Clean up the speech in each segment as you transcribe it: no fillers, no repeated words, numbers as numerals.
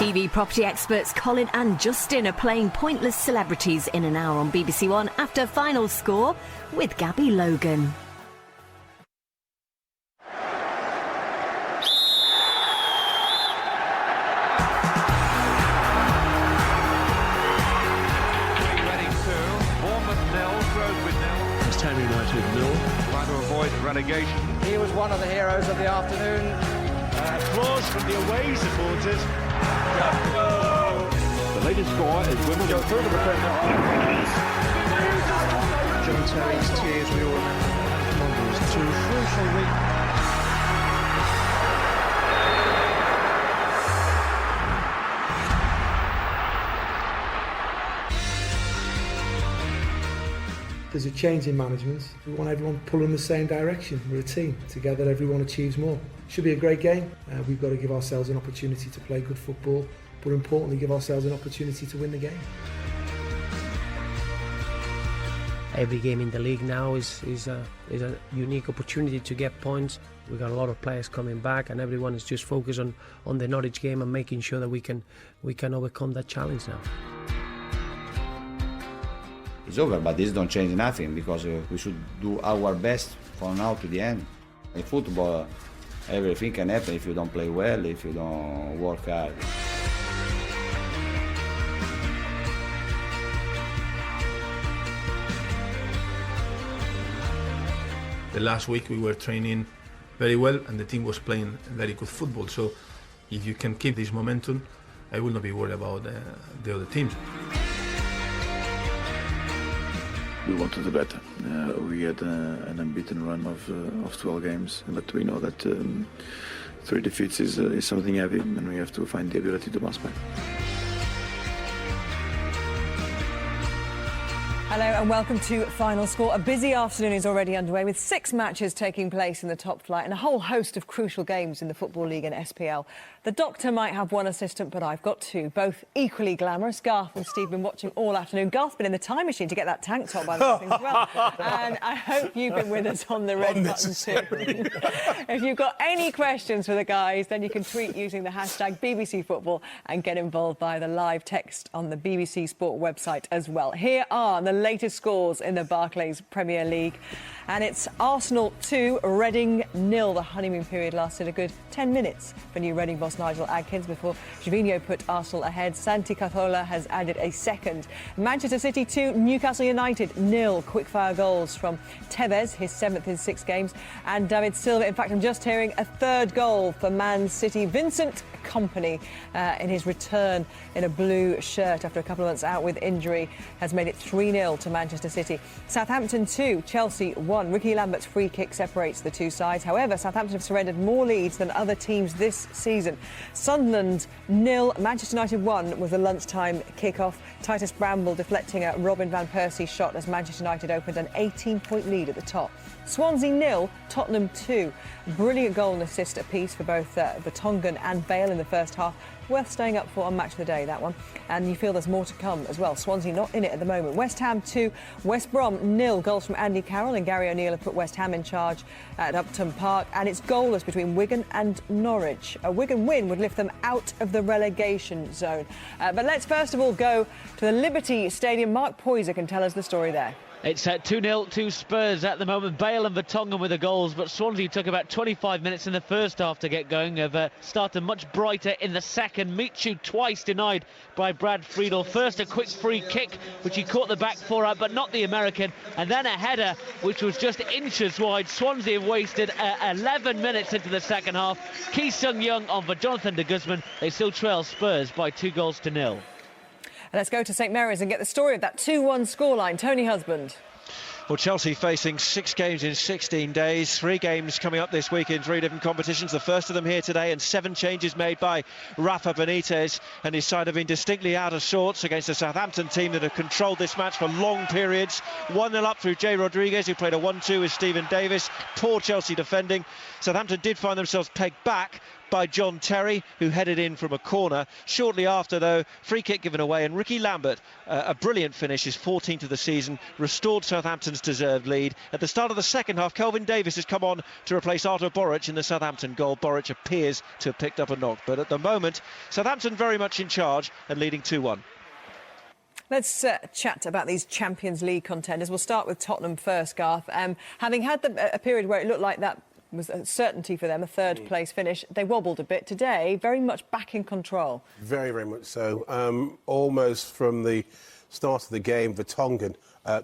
TV property experts Colin and Justin are playing pointless celebrities in an hour on BBC One after final score with Gabby Logan. West Ham United 0. Trying to avoid relegation. He was one of the heroes of the afternoon. Applause from the away supporters. The latest score is Wimbledon through to the Premier. John Terry's tears, we all remember. It was 2 crucial weeks. There's a change in management. We want everyone pulling the same direction. We're a team. Together, everyone achieves more. Should be a great game. We've got to give ourselves an opportunity to play good football, but importantly, give ourselves an opportunity to win the game. Every game in the league now is a unique opportunity to get points. We've got a lot of players coming back, and everyone is just focused on the Norwich game and making sure that we can overcome that challenge now. It's over, but this don't change nothing, because we should do our best from now to the end. In football, everything can happen if you don't play well, if you don't work hard. The last week we were training very well and the team was playing very good football. So if you can keep this momentum, I will not be worried about the other teams. We want to do better. We had an unbeaten run of 12 games, but we know that 3 defeats is something heavy, and we have to find the ability to bounce back. Hello and welcome to Final Score. A busy afternoon is already underway with 6 matches taking place in the top flight and a whole host of crucial games in the Football League and SPL. The doctor might have 1 assistant, but I've got 2, both equally glamorous. Garth and Steve have been watching all afternoon. Garth's been in the time machine to get that tank top by the thing as well. And I hope you've been with us on the red button too. If you've got any questions for the guys, then you can tweet using the hashtag BBC Football and get involved via the live text on the BBC Sport website as well. Here are the latest scores in the Barclays Premier League, and it's Arsenal 2, Reading 0. The honeymoon period lasted a good 10 minutes for new Reading boss Nigel Adkins before Gervinho put Arsenal ahead. Santi Cazorla has added a second. Manchester City 2, Newcastle United 0. Quickfire goals from Tevez, his 7th in 6 games, and David Silva. In fact, I'm just hearing a 3rd goal for Man City. Vincent Kompany, in his return in a blue shirt after a couple of months out with injury, has made it 3-0 to Manchester City. Southampton 2, Chelsea 1. Ricky Lambert's free kick separates the 2 sides. However, Southampton have surrendered more leads than other teams this season. Sunderland 0, Manchester United 1 was the lunchtime kick-off. Titus Bramble deflecting a Robin van Persie shot as Manchester United opened an 18-point lead at the top. Swansea 0, Tottenham 2. Brilliant goal and assist apiece for both Vertonghen and Bale in the first half. Worth staying up for on Match of the Day, that one. And you feel there's more to come as well. Swansea not in it at the moment. West Ham 2, West Brom 0. Goals from Andy Carroll and Gary O'Neill have put West Ham in charge at Upton Park. And it's goalless between Wigan and Norwich. A Wigan win would lift them out of the relegation zone. But let's first of all go to the Liberty Stadium. Mark Poyser can tell us the story there. It's 2-0 to Spurs at the moment. Bale and Vertonghen with the goals, but Swansea took about 25 minutes in the first half to get going. Have started much brighter in the second. Michu twice denied by Brad Friedel. First a quick free kick, which he caught the back four out, but not the American. And then a header, which was just inches wide. Swansea have wasted 11 minutes into the second half. Ki Sung-young on for Jonathan de Guzman. They still trail Spurs by 2-0. Let's go to St Mary's and get the story of that 2-1 scoreline. Tony Husband. Well, Chelsea facing 6 games in 16 days, 3 games coming up this week in 3 different competitions. The first of them here today, and 7 changes made by Rafa Benitez, and his side have been distinctly out of sorts against a Southampton team that have controlled this match for long periods. 1-0 up through Jay Rodriguez, who played a 1-2 with Stephen Davis. Poor Chelsea defending. Southampton did find themselves pegged back, by John Terry, who headed in from a corner. Shortly after, though, free kick given away, and Ricky Lambert, a brilliant finish, his 14th of the season, restored Southampton's deserved lead. At the start of the second half, Kelvin Davis has come on to replace Artur Boruc in the Southampton goal. Boruc appears to have picked up a knock, but at the moment, Southampton very much in charge and leading 2-1. Let's chat about these Champions League contenders. We'll start with Tottenham first, Garth. Having had a period where it looked like that was a certainty for them, a third-place finish, they wobbled a bit today, very much back in control. Very, very much so. Almost from the start of the game, Vertonghen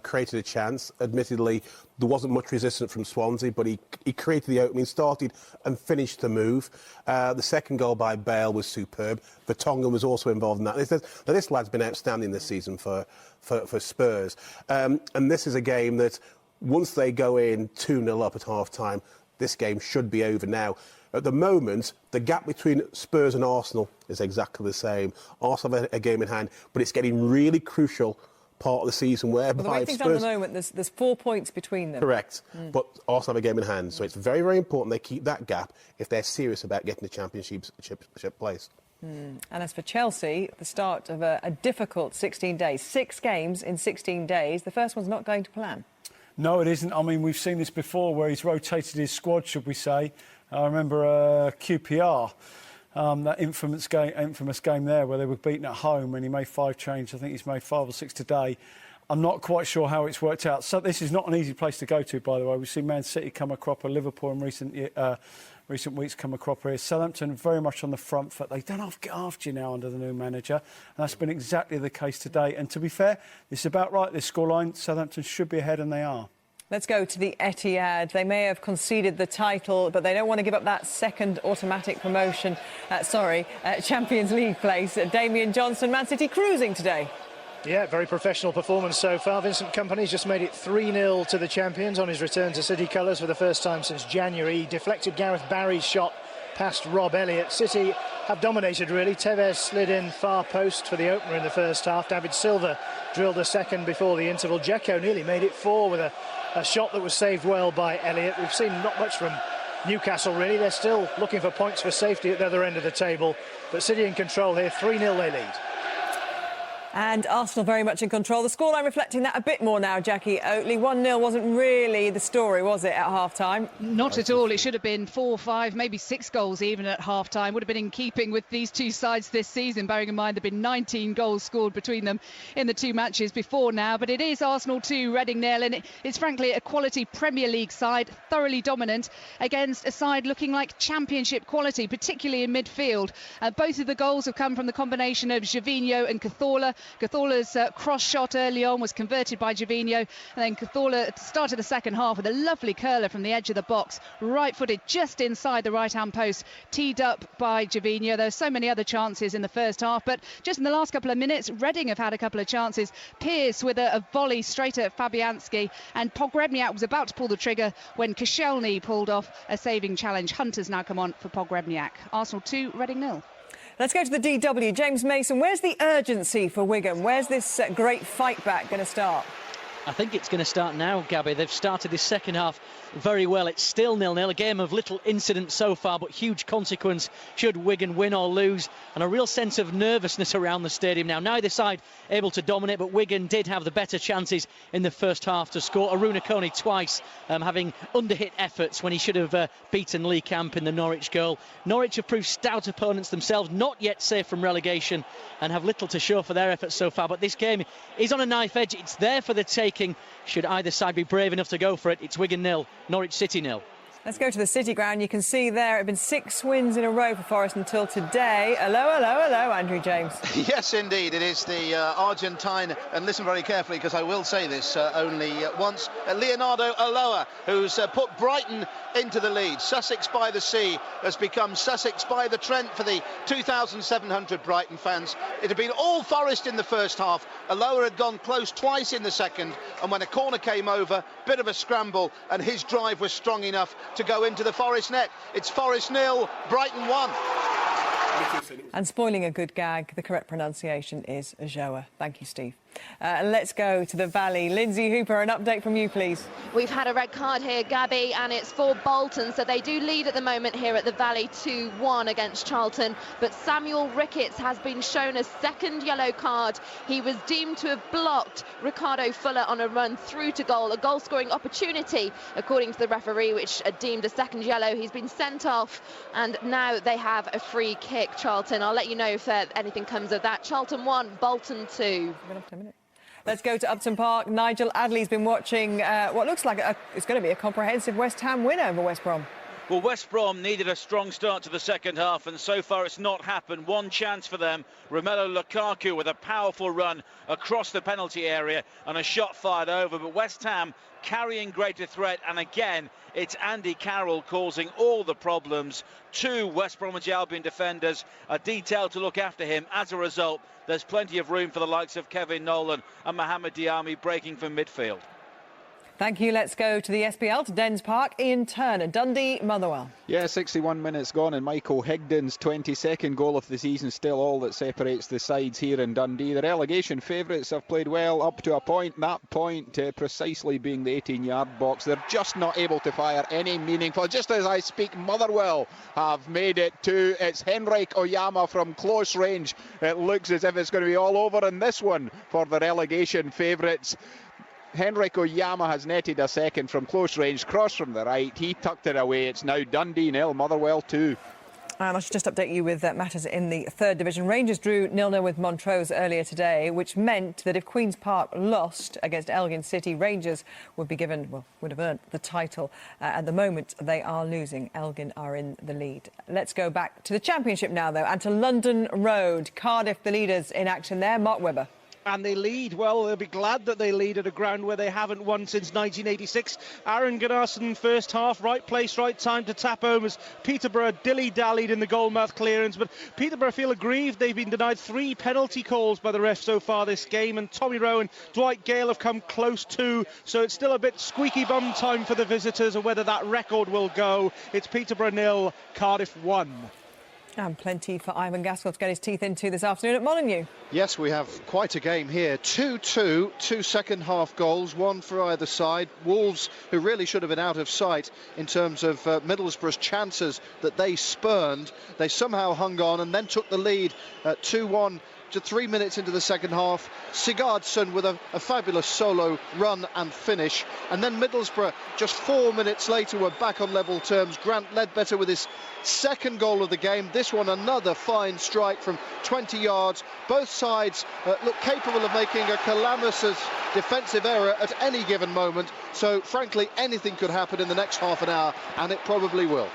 created a chance. Admittedly, there wasn't much resistance from Swansea, but he created the opening, started and finished the move. The second goal by Bale was superb. Vertonghen was also involved in that. This lad's been outstanding this season for Spurs. And this is a game that, once they go in 2-0 up at half-time, this game should be over now. At the moment, the gap between Spurs and Arsenal is exactly the same. Arsenal have a game in hand, but it's getting really crucial part of the season whereby the way things are at the moment, there's 4 points between them. Correct. But Arsenal have a game in hand, so it's very, very important they keep that gap if they're serious about getting the championship place. And as for Chelsea, the start of a difficult 16 days. 6 games in 16 days. The first one's not going to plan. No, it isn't. I mean, we've seen this before where he's rotated his squad, should we say. I remember QPR, that infamous game there where they were beaten at home and he made 5 changes. I think he's made 5 or 6 today. I'm not quite sure how it's worked out. So this is not an easy place to go to, by the way. We've seen Man City come a cropper, Liverpool in recent weeks come a cropper here. Southampton very much on the front foot. They don't have to get after you now under the new manager. And that's been exactly the case today. And to be fair, it's about right, this scoreline. Southampton should be ahead, and they are. Let's go to the Etihad. They may have conceded the title, but they don't want to give up that second automatic promotion. Champions League place. Damian Johnson, Man City cruising today. Yeah, very professional performance so far. Vincent Kompany's just made it 3-0 to the champions on his return to City colours for the first time since January. He deflected Gareth Barry's shot past Rob Elliott. City have dominated, really. Tevez slid in far post for the opener in the first half. David Silva drilled a second before the interval. Dzeko nearly made it 4 with a shot that was saved well by Elliott. We've seen not much from Newcastle, really. They're still looking for points for safety at the other end of the table. But City in control here, 3-0 they lead. And Arsenal very much in control. The scoreline reflecting that a bit more now, Jackie Oatley. 1-0 wasn't really the story, was it, at half-time? Not at all. It should have been 4, 5, maybe 6 goals even at half-time. Would have been in keeping with these two sides this season, bearing in mind there have been 19 goals scored between them in the 2 matches before now. But it is Arsenal 2, Reading 0, and it's frankly a quality Premier League side, thoroughly dominant against a side looking like championship quality, particularly in midfield. Both of the goals have come from the combination of Gervinho and Cazorla. Cazorla's cross shot early on was converted by Gervinho, and then Cazorla started the second half with a lovely curler from the edge of the box, right-footed just inside the right-hand post, teed up by Gervinho. There were so many other chances in the first half, but just in the last couple of minutes, Reading have had a couple of chances. Pearce with a volley straight at Fabianski, and Pogrebniak was about to pull the trigger when Koscielny pulled off a saving challenge. Hunter's now come on for Pogrebniak. Arsenal 2, Reading 0. Let's go to the DW. James Mason, where's the urgency for Wigan? Where's this great fight back going to start? I think it's going to start now, Gabby. They've started this second half very well. It's still 0-0, a game of little incident so far, but huge consequence should Wigan win or lose, and a real sense of nervousness around the stadium now. Neither side able to dominate, but Wigan did have the better chances in the first half to score. Aruna Kone twice having underhit efforts when he should have beaten Lee Camp in the Norwich goal. Norwich have proved stout opponents themselves, not yet safe from relegation, and have little to show for their efforts so far. But this game is on a knife edge. It's there for the taking. Should either side be brave enough to go for it. It's Wigan 0, Norwich City 0. Let's go to the City ground. You can see there it have been 6 wins in a row for Forest until today. Hello, Andrew James. Yes, indeed. It is the Argentine, and listen very carefully because I will say this only once, Leonardo Aloa, who's put Brighton into the lead. Sussex by the Sea has become Sussex by the Trent for the 2,700 Brighton fans. It had been all Forest in the first half. Aloa had gone close twice in the second, and when a corner came over, bit of a scramble, and his drive was strong enough to go into the Forest net. It's Forest 0, Brighton 1. And spoiling a good gag, the correct pronunciation is Ajoa. Thank you, Steve. Let's go to the Valley. Lindsay Hooper, an update from you, please. We've had a red card here, Gabby, and it's for Bolton, so they do lead at the moment here at the Valley 2-1 against Charlton, but Samuel Ricketts has been shown a second yellow card. He was deemed to have blocked Ricardo Fuller on a run through to goal, a goal-scoring opportunity, according to the referee, which deemed a second yellow. He's been sent off, and now they have a free kick, Charlton. I'll let you know if anything comes of that. Charlton 1, Bolton 2. Let's go to Upton Park. Nigel Adley's been watching what looks like it's going to be a comprehensive West Ham win over West Brom. Well, West Brom needed a strong start to the second half, and so far it's not happened. One chance for them. Romelu Lukaku with a powerful run across the penalty area and a shot fired over, but West Ham carrying greater threat, and again it's Andy Carroll causing all the problems. Two West Bromwich Albion defenders are detailed to look after him. As a result, there's plenty of room for the likes of Kevin Nolan and Mohamed Diame breaking from midfield. Thank you. Let's go to the SPL, to Dens Park. Ian Turner, Dundee, Motherwell. Yeah, 61 minutes gone, and Michael Higdon's 22nd goal of the season still all that separates the sides here in Dundee. The relegation favourites have played well up to a point, that point precisely being the 18-yard box. They're just not able to fire any meaningful. Just as I speak, Motherwell have made it to it's Henrik Oyama from close range. It looks as if it's going to be all over in this one for the relegation favourites. Henrik Oyama has netted a second from close range, cross from the right. He tucked it away. It's now Dundee 0, Motherwell 2. And I should just update you with matters in the third division. Rangers drew 0-0 with Montrose earlier today, which meant that if Queen's Park lost against Elgin City, Rangers would have earned the title. At the moment, they are losing. Elgin are in the lead. Let's go back to the Championship now, though, and to London Road. Cardiff, the leaders in action there. Mark Webber. And they lead. Well, they'll be glad that they lead at a ground where they haven't won since 1986. Aaron Gunnarsson, first half, right place, right time to tap home as Peterborough dilly-dallied in the goalmouth clearance. But Peterborough feel aggrieved. They've been denied 3 penalty calls by the ref so far this game. And Tommy Rowe and Dwight Gale have come close too. So it's still a bit squeaky bum time for the visitors, and whether that record will go. It's Peterborough 0, Cardiff 1. And plenty for Ivan Gaskell to get his teeth into this afternoon at Molineux. Yes, we have quite a game here. 2-2, 2 second-half goals, one for either side. Wolves, who really should have been out of sight in terms of Middlesbrough's chances that they spurned, they somehow hung on and then took the lead at 2-1. To 3 minutes into the second half, Sigurdsson with a fabulous solo run and finish, and then Middlesbrough just 4 minutes later were back on level terms. Grant Ledbetter with his second goal of the game. This one another fine strike from 20 yards. Both sides look capable of making a calamitous defensive error at any given moment, so frankly anything could happen in the next half an hour, and it probably will.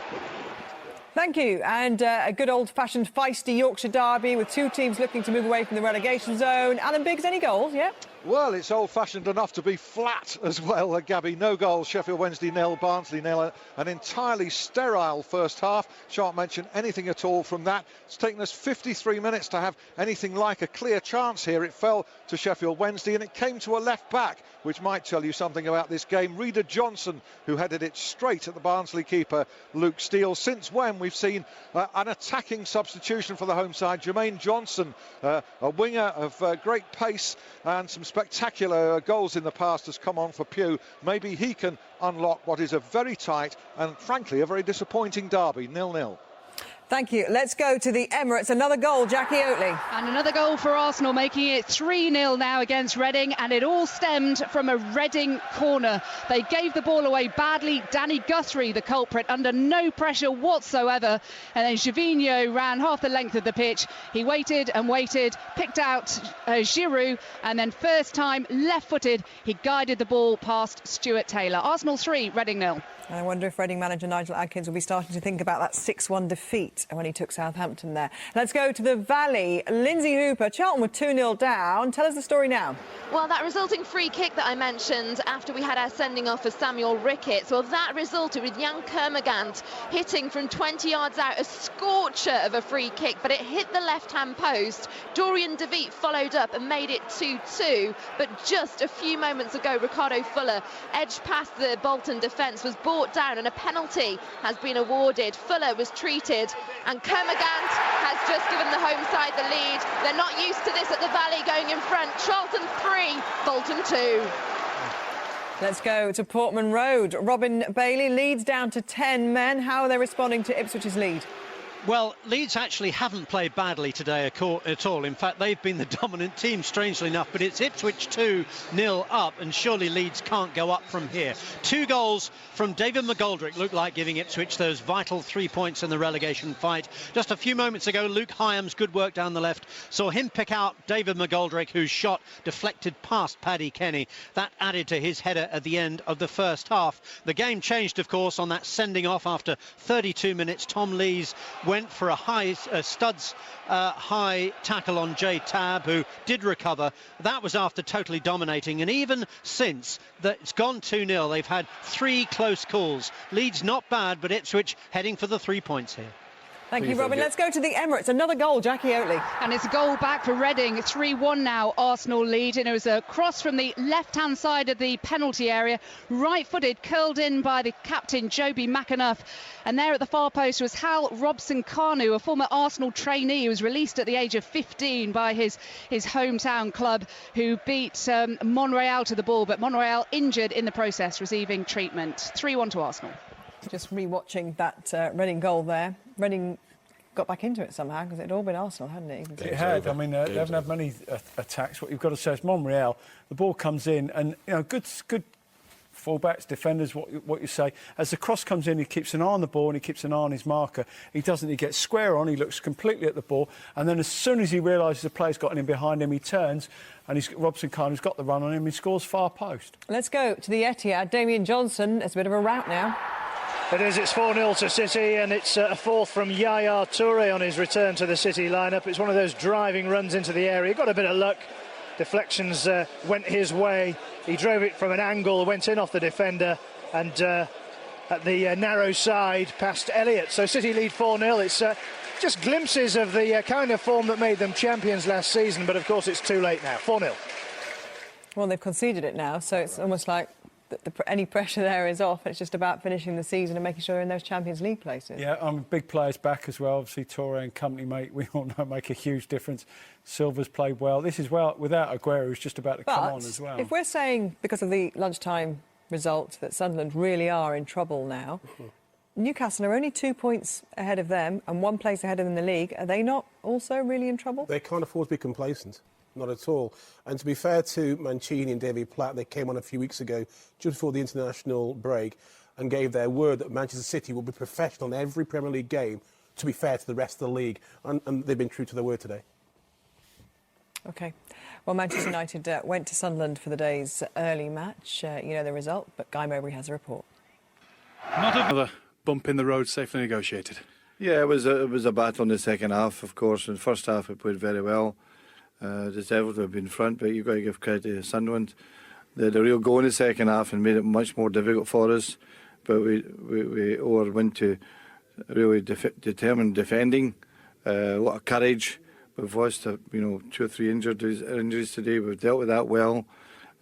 Thank you. And a good old-fashioned feisty Yorkshire derby with two teams looking to move away from the relegation zone. Alan Biggs, any goals? Yeah. Well, it's old-fashioned enough to be flat as well, Gabby. No goals. Sheffield Wednesday 0, Barnsley 0. An entirely sterile first half. Shan't mention anything at all from that. It's taken us 53 minutes to have anything like a clear chance here. It fell to Sheffield Wednesday and it came to a left-back, which might tell you something about this game. Reader Johnson, who headed it straight at the Barnsley keeper, Luke Steele. Since when we've seen an attacking substitution for the home side. Jermaine Johnson, a winger of great pace and some spectacular goals in the past, has come on for Pew. Maybe he can unlock what is a very tight and frankly a very disappointing derby. 0-0. Thank you. Let's go to the Emirates. Another goal, Jackie Oatley. And another goal for Arsenal, making it 3-0 now against Reading, and it all stemmed from a Reading corner. They gave the ball away badly. Danny Guthrie, the culprit, under no pressure whatsoever. And then Gervinho ran half the length of the pitch. He waited and waited, picked out Giroud, and then first time, left-footed, he guided the ball past Stuart Taylor. Arsenal 3, Reading 0. I wonder if Reading manager Nigel Adkins will be starting to think about that 6-1 defeat when he took Southampton there. Let's go to the Valley. Lindsay Hooper, Charlton were 2-0 down. Tell us the story now. Well, that resulting free kick that I mentioned after we had our sending off for Samuel Ricketts, well, that resulted with Jan Kermorgant hitting from 20 yards out a scorcher of a free kick, but it hit the left-hand post. Dorian DeViet followed up and made it 2-2, but just a few moments ago, Ricardo Fuller edged past the Bolton defence, was brought down, and a penalty has been awarded. Fuller was treated And Kermagant has just given the home side the lead. They're not used to this at the Valley, going in front. Charlton 3, Bolton 2. Let's go to Portman Road. Robin Bailey, Leeds down to 10 men. How are they responding to Ipswich's lead? Well, Leeds actually haven't played badly today at all. In fact, they've been the dominant team, strangely enough. But it's Ipswich 2-0 up, and surely Leeds can't go up from here. 2 goals from David McGoldrick looked like giving Ipswich those vital 3 points in the relegation fight. Just a few moments ago, Luke Hyam's good work down the left saw him pick out David McGoldrick, whose shot deflected past Paddy Kenny. That added to his header at the end of the first half. The game changed, of course, on that sending off after 32 minutes. Tom Lees went for a studs high tackle on Jay Tabb, who did recover. That was after totally dominating, and even since that it's gone 2-0, they've had 3 close calls. Leeds not bad, but Ipswich heading for the 3 points here. Thank you, Robin. Let's go to the Emirates. Another goal, Jackie Oatley. And it's a goal back for Reading. 3-1 now, Arsenal lead. And it was a cross from the left-hand side of the penalty area. Right-footed, curled in by the captain, Joby McAnuff. And there at the far post was Hal Robson-Kanu, a former Arsenal trainee who was released at the age of 15 by his hometown club, who beat Monreal to the ball. But Monreal injured in the process, receiving treatment. 3-1 to Arsenal. Just re-watching that Reading goal there. Reading got back into it somehow, because it had all been Arsenal, hadn't it? It had. I mean, they haven't had many attacks. What you've got to say is Monreal, the ball comes in, and good fullbacks, defenders, what you say. As the cross comes in, he keeps an eye on the ball and he keeps an eye on his marker. He doesn't. He gets square on. He looks completely at the ball, and then as soon as he realises the player's got him behind him, he turns, and Robson-Kanu's got the run on him. He scores far post. Let's go to the Etihad. Damien Johnson. It's a bit of a rout now. It is. It's 4-0 to City, and it's a fourth from Yaya Toure on his return to the City lineup. It's one of those driving runs into the area. He got a bit of luck. Deflections went his way. He drove it from an angle, went in off the defender, and at the narrow side past Elliott. So City lead 4-0. It's just glimpses of the kind of form that made them champions last season, but of course it's too late now. 4-0. Well, they've conceded it now, so it's almost like any pressure there is off. It's just about finishing the season and making sure they're in those Champions League places. Yeah, big players back as well. Obviously, Toure and company, mate, we all know make a huge difference. Silva's played well. This is without Aguero, who's just about to come on as well. If we're saying, because of the lunchtime result, that Sunderland really are in trouble now, Newcastle are only 2 points ahead of them and 1 place ahead of them in the league. Are they not also really in trouble? They can't afford to be complacent. Not at all. And to be fair to Mancini and David Platt, they came on a few weeks ago, just before the international break, and gave their word that Manchester City will be professional in every Premier League game, to be fair to the rest of the league. And they've been true to their word today. OK. Well, Manchester United went to Sunderland for the day's early match. You know the result, but Guy Mowbray has a report. Not another bump in the road, safely negotiated. Yeah, it was a battle in the second half, of course. In the first half, we played very well. Deserved to have been front, but you've got to give credit to Sunderland. They had a real go in the second half and made it much more difficult for us. But we went to really determined defending, a lot of courage. We've lost 2 or 3 injuries today. We've dealt with that well.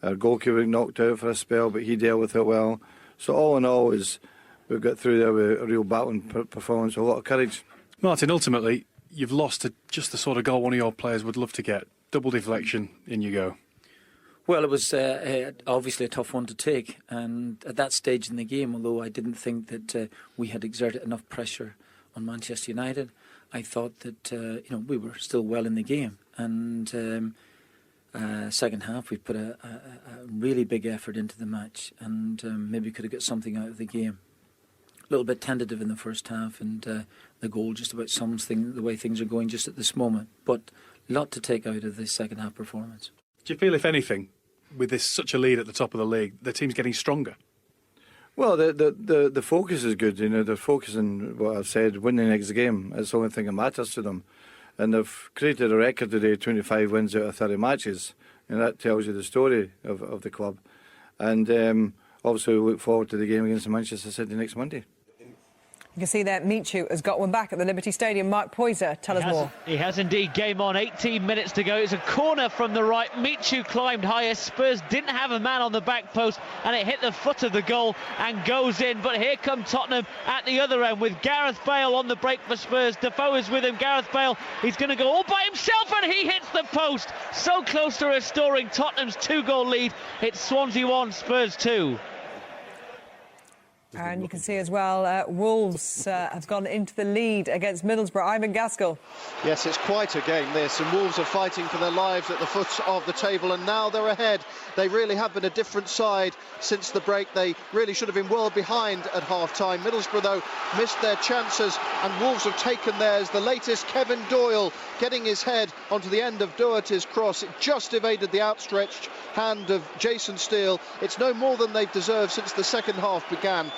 Our goalkeeper knocked out for a spell, but he dealt with it well. So all in all, we've got through there with a real battling performance, a lot of courage. Martin, ultimately, you've lost to just the sort of goal one of your players would love to get. Double deflection, in you go. Well, it was obviously a tough one to take, and at that stage in the game, although I didn't think that we had exerted enough pressure on Manchester United, I thought that we were still well in the game. And second half, we put a really big effort into the match, and maybe could have got something out of the game. A little bit tentative in the first half, and the goal just about sums the way things are going just at this moment. But a lot to take out of the second half performance. Do you feel, if anything, with this such a lead at the top of the league, the team's getting stronger? Well, the focus is good. They're focusing, what I've said, winning the next game. It's the only thing that matters to them. And they've created a record today, 25 wins out of 30 matches. And that tells you the story of the club. And obviously we look forward to the game against Manchester City next Monday. You can see there Michu has got one back at the Liberty Stadium. Mark Poyser, tell us more. He has indeed. Game on, 18 minutes to go. It's a corner from the right. Michu climbed higher. Spurs didn't have a man on the back post, and it hit the foot of the goal and goes in. But here come Tottenham at the other end with Gareth Bale on the break for Spurs. Defoe is with him. Gareth Bale, he's going to go all by himself, and he hits the post. So close to restoring Tottenham's 2-goal lead. It's Swansea 1, Spurs 2. And you can see as well, Wolves have gone into the lead against Middlesbrough. Ivan Gaskell. Yes, it's quite a game, this, and Wolves are fighting for their lives at the foot of the table, and now they're ahead. They really have been a different side since the break. They really should have been well behind at half-time. Middlesbrough, though, missed their chances, and Wolves have taken theirs. The latest, Kevin Doyle getting his head onto the end of Doherty's cross. It just evaded the outstretched hand of Jason Steele. It's no more than they've deserved since the second half began.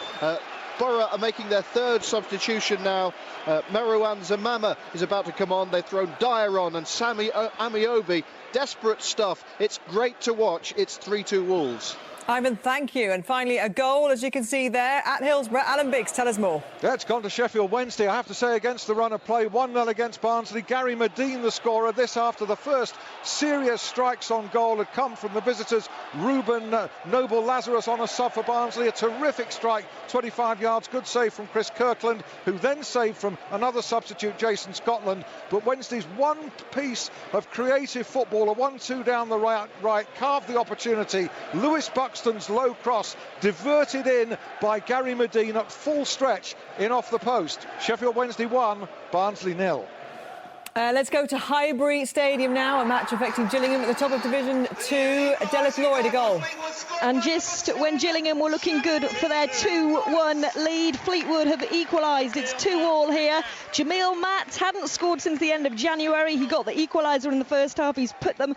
Borough are making their third substitution now. Merouane Zamama is about to come on. They've thrown Dyer on and Sami Amiobi. Desperate stuff. It's great to watch. It's 3-2 Wolves. Ivan, thank you. And finally, a goal, as you can see there, at Hillsborough. Alan Biggs, tell us more. Yeah, it's gone to Sheffield Wednesday, I have to say, against the run of play. 1-0 against Barnsley. Gary Medine, the scorer. This after the first serious strikes on goal had come from the visitors. Ruben Noble Lazarus on a sub for Barnsley. A terrific strike, 25 yards. Good save from Chris Kirkland, who then saved from another substitute, Jason Scotland. But Wednesday's one piece of creative football, a 1-2 down the right, carved the opportunity. Lewis Buxton's low cross diverted in by Gary Medine at full stretch in off the post. Sheffield Wednesday 1, Barnsley 0. Let's go to Highbury Stadium now, a match affecting Gillingham at the top of Division 2. Delith Lloyd, a goal. And just when Gillingham were looking good for their 2-1 lead, Fleetwood have equalised. It's 2-2 here. Jamil Matt hadn't scored since the end of January. He got the equaliser in the first half. He's put them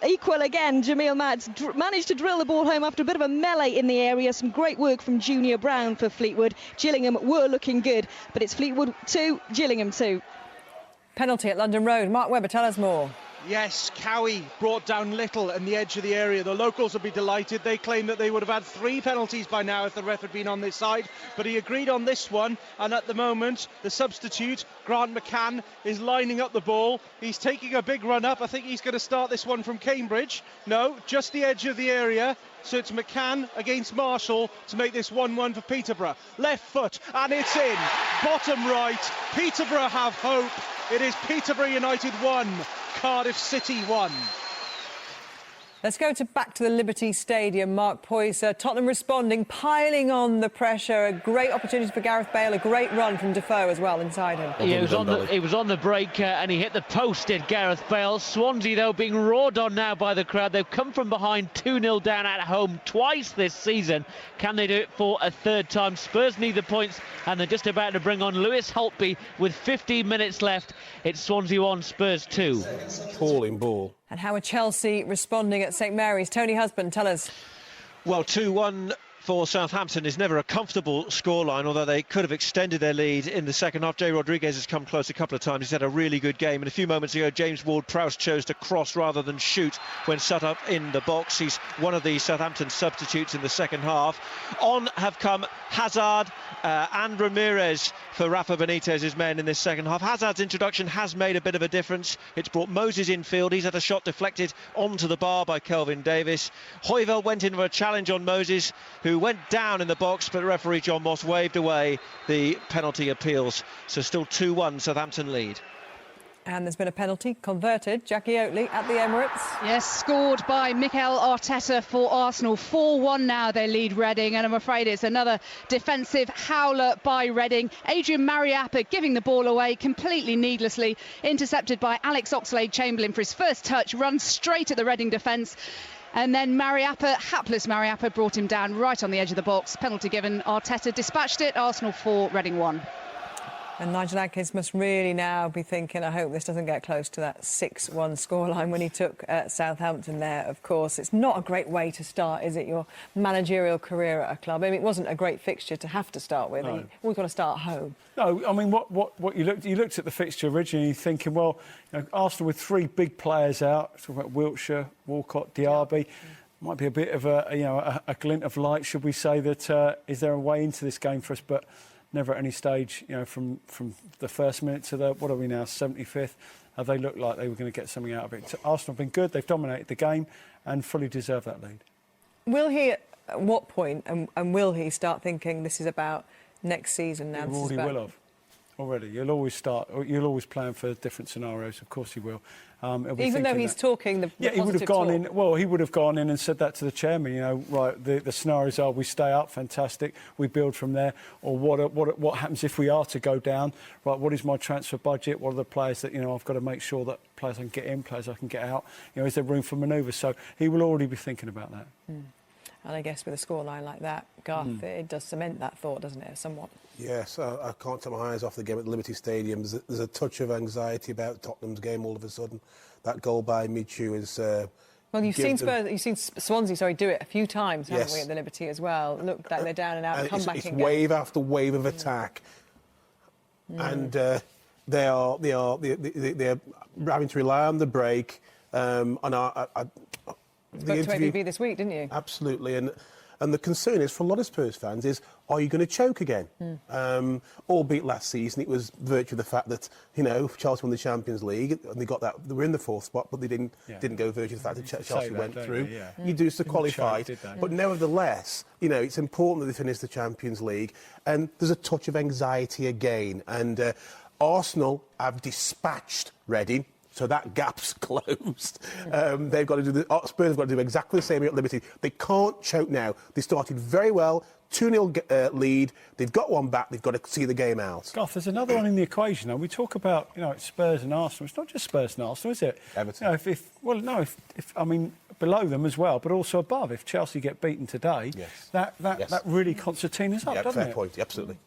equal again. Jamil Matt managed to drill the ball home after a bit of a melee in the area. Some great work from Junior Brown for Fleetwood. Gillingham were looking good, but it's Fleetwood 2, Gillingham 2. Penalty at London Road. Mark Webber, tell us more. Yes, Cowie brought down Little in the edge of the area. The locals would be delighted. They claim that they would have had 3 penalties by now if the ref had been on this side, but he agreed on this one, and at the moment the substitute, Grant McCann, is lining up the ball. He's taking a big run up. I think he's going to start this one from Cambridge. No, just the edge of the area. So it's McCann against Marshall to make this 1-1 for Peterborough. Left foot, and it's in. Bottom right, Peterborough have hope. It is Peterborough United 1, Cardiff City 1. Let's go back to the Liberty Stadium. Mark Poyser, Tottenham responding, piling on the pressure. A great opportunity for Gareth Bale, a great run from Defoe as well inside him. Yeah, he was on the break and he hit the post, did Gareth Bale. Swansea, though, being roared on now by the crowd. They've come from behind 2-0 down at home twice this season. Can they do it for a third time? Spurs need the points, and they're just about to bring on Lewis Holtby with 15 minutes left. It's Swansea 1, Spurs 2. Appalling ball. And how are Chelsea responding at St Mary's? Tony Husband, tell us. Well, 2-1 for Southampton is never a comfortable scoreline, although they could have extended their lead in the second half. Jay Rodriguez has come close a couple of times. He's had a really good game, and a few moments ago James Ward-Prowse chose to cross rather than shoot when set up in the box. He's one of the Southampton substitutes in the second half. On have come Hazard and Ramirez for Rafa Benitez's men in this second half. Hazard's introduction has made a bit of a difference. It's brought Moses infield. He's had a shot deflected onto the bar by Kelvin Davis. Hoyvel went in for a challenge on Moses, who went down in the box, but referee John Moss waved away the penalty appeals. So still 2-1 Southampton lead. And there's been a penalty converted. Jackie Oatley at the Emirates. Yes, scored by Mikel Arteta for Arsenal. 4-1 now they lead Reading, and I'm afraid it's another defensive howler by Reading. Adrian Mariappa giving the ball away completely needlessly, intercepted by Alex Oxlade-Chamberlain for his first touch, runs straight at the Reading defence. And then hapless Mariappa brought him down right on the edge of the box. Penalty given. Arteta dispatched it. Arsenal 4, Reading 1. And Nigel Adkins must really now be thinking, I hope this doesn't get close to that 6-1 scoreline when he took Southampton there, of course. It's not a great way to start, is it, your managerial career at a club? I mean, it wasn't a great fixture to have to start with. No. We've got to start home. No, I mean, what you looked at the fixture originally thinking, well, you know, Arsenal with 3 big players out, talking about Wiltshire, Walcott, Diaby. Might be a bit of a glint of light, should we say, that is there a way into this game for us? But never at any stage, from the first minute to the, what are we now, 75th, have they looked like they were going to get something out of it. Arsenal have been good, they've dominated the game and fully deserve that lead. Will he, at what point, and will he start thinking this is about next season now? He already will have. Already. You'll always plan for different scenarios, of course he will. Even though he's talking the he would have gone in. Well, he would have gone in and said that to the chairman. Right, the scenarios are we stay up, fantastic, we build from there. Or what happens if we are to go down? Right, what is my transfer budget? What are the players that I've got to make sure that players I can get in, players I can get out. Is there room for manoeuvre? So he will already be thinking about that. And I guess with a scoreline like that, Garth, it does cement that thought, doesn't it, somewhat? Yes, I can't take my eyes off the game at Liberty Stadium. There's a touch of anxiety about Tottenham's game all of a sudden. That goal by Michu is... well, you've seen Swansea, do it a few times, haven't we, at the Liberty as well? Look, like they're down and out, come back it's again. Wave after wave of attack. And they're having to rely on the break. You spoke to ABB this week, didn't you? Absolutely, and the concern is, for a lot of Spurs fans, is are you going to choke again? Albeit last season it was virtue of the fact that Chelsea won the Champions League and they got that, they were in the fourth spot, but they didn't go virtue of the fact that Chelsea went through. You do to qualify, but nevertheless, it's important that they finish the Champions League, and there's a touch of anxiety again. And Arsenal have dispatched Reading. So that gap's closed. They've got to do Spurs have got to do exactly the same here at Liberty. They can't choke now. They started very well, 2-0 lead. They've got one back. They've got to see the game out. Garth, there's another one in the equation. Now we talk about it's Spurs and Arsenal. It's not just Spurs and Arsenal, is it? Everton. If below them as well, but also above. If Chelsea get beaten today, that really concertinas up, doesn't it? Fair point. Absolutely.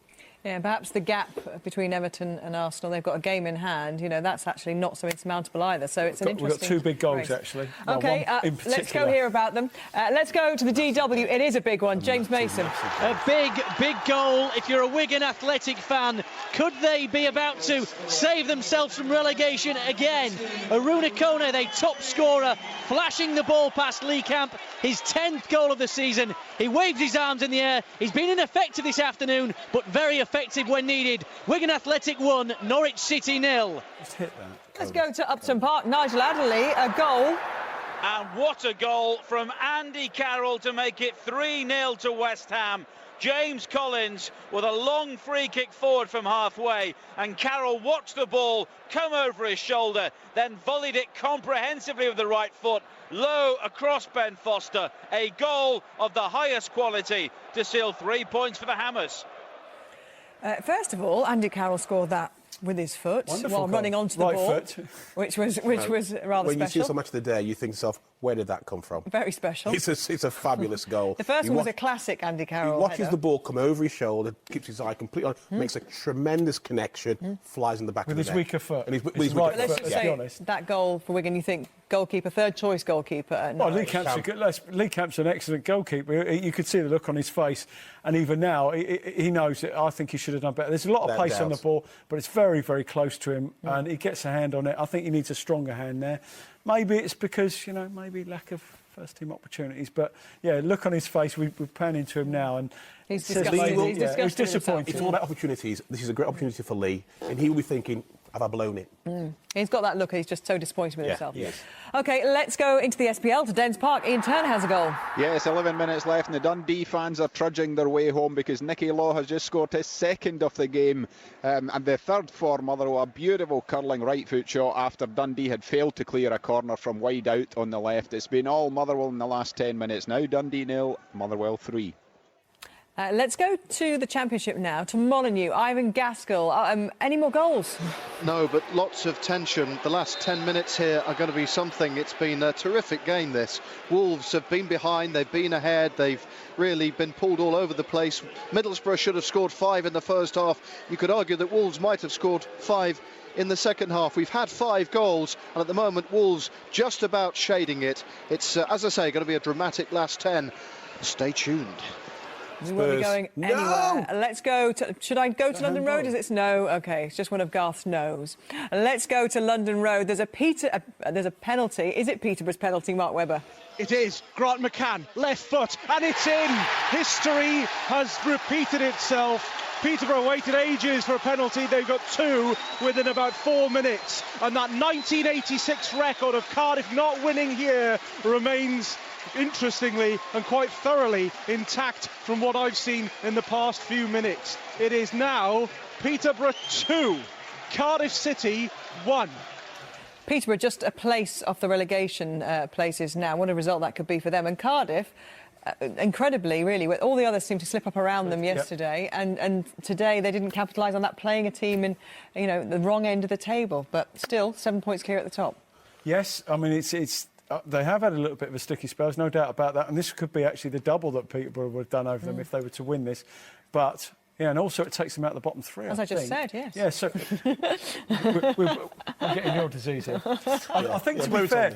Yeah, perhaps the gap between Everton and Arsenal, they've got a game in hand, that's actually not so insurmountable either. So it's an interesting... We've got two big goals, actually. OK, let's go hear about them. Let's go to the DW. It is a big one. James Mason. A big goal. If you're a Wigan Athletic fan, could they be about to save themselves from relegation again? Aruna Kone, their top scorer, flashing the ball past Lee Camp, his 10th goal of the season. He waves his arms in the air. He's been ineffective this afternoon, but very effective when needed. Wigan Athletic 1, Norwich City 0. Just hit that. Let's go to Upton Park. Nigel Adderley, a goal. And what a goal from Andy Carroll to make it 3-0 to West Ham. James Collins with a long free kick forward from halfway, and Carroll watched the ball come over his shoulder, then volleyed it comprehensively with the right foot, low across Ben Foster. A goal of the highest quality to seal 3 points for the Hammers. First of all, Andy Carroll scored that with his foot while running onto the ball, which was rather special. When you see so much of the day, you think to yourself, where did that come from? Very special. It's a fabulous goal. The first one was a classic Andy Carroll. He watches header. the ball come over his shoulder, keeps his eye completely on, makes a tremendous connection, flies in the back of the net. With his weaker foot. And with his right Let's foot, just say that goal for Wigan, you think goalkeeper, third choice goalkeeper at Norwich. Lee Camp's an excellent goalkeeper. You could see the look on his face, and even now he knows that I think he should have done better. There's a lot of pace on the ball, but it's very, very close to him, and he gets a hand on it. I think he needs a stronger hand there. Maybe it's because, maybe lack of first-team opportunities. But, look on his face. We're panning to him now. And he's disgusted. He's disappointed. It's all about opportunities. This is a great opportunity for Lee, and he will be thinking, have I blown it? He's got that look. He's just so disappointed with himself. Yes. OK, let's go into the SPL to Dens Park. Ian Turner has a goal. Yes, 11 minutes left and the Dundee fans are trudging their way home because Nicky Law has just scored his second of the game and the third for Motherwell. A beautiful curling right foot shot after Dundee had failed to clear a corner from wide out on the left. It's been all Motherwell in the last 10 minutes. Now Dundee 0, Motherwell 3. Let's go to the Championship now, to Molineux. Ivan Gaskell, any more goals? No, but lots of tension. The last 10 minutes here are going to be something. It's been a terrific game, this. Wolves have been behind, they've been ahead, they've really been pulled all over the place. Middlesbrough should have scored 5 in the first half. You could argue that Wolves might have scored 5 in the second half. We've had 5 goals, and at the moment, Wolves just about shading it. It's, as I say, going to be a dramatic last 10. Stay tuned. We won't be going anywhere. Let's go to... Should I go to London Road? Is it no? OK, it's just one of Garth's no's. Let's go to London Road. There's a penalty. Is it Peterborough's penalty, Mark Webber? It is. Grant McCann, left foot, and it's in. History has repeated itself. Peterborough waited ages for a penalty. They've got 2 within about 4 minutes. And that 1986 record of Cardiff not winning here remains, interestingly and quite thoroughly, intact from what I've seen in the past few minutes. It is now Peterborough 2, Cardiff City 1. Peterborough just a place off the relegation places now. What a result that could be for them. And Cardiff, incredibly, really, all the others seemed to slip up around them yesterday, and today they didn't capitalise on that, playing a team in, the wrong end of the table. But still, 7 points clear at the top. Yes, I mean, they have had a little bit of a sticky spell, there's no doubt about that. And this could be actually the double that Peterborough would have done over them if they were to win this. But... yeah, and also it takes them out of the bottom 3. As I just said, yes. Yeah, so I'm getting your disease here. I think, to be fair,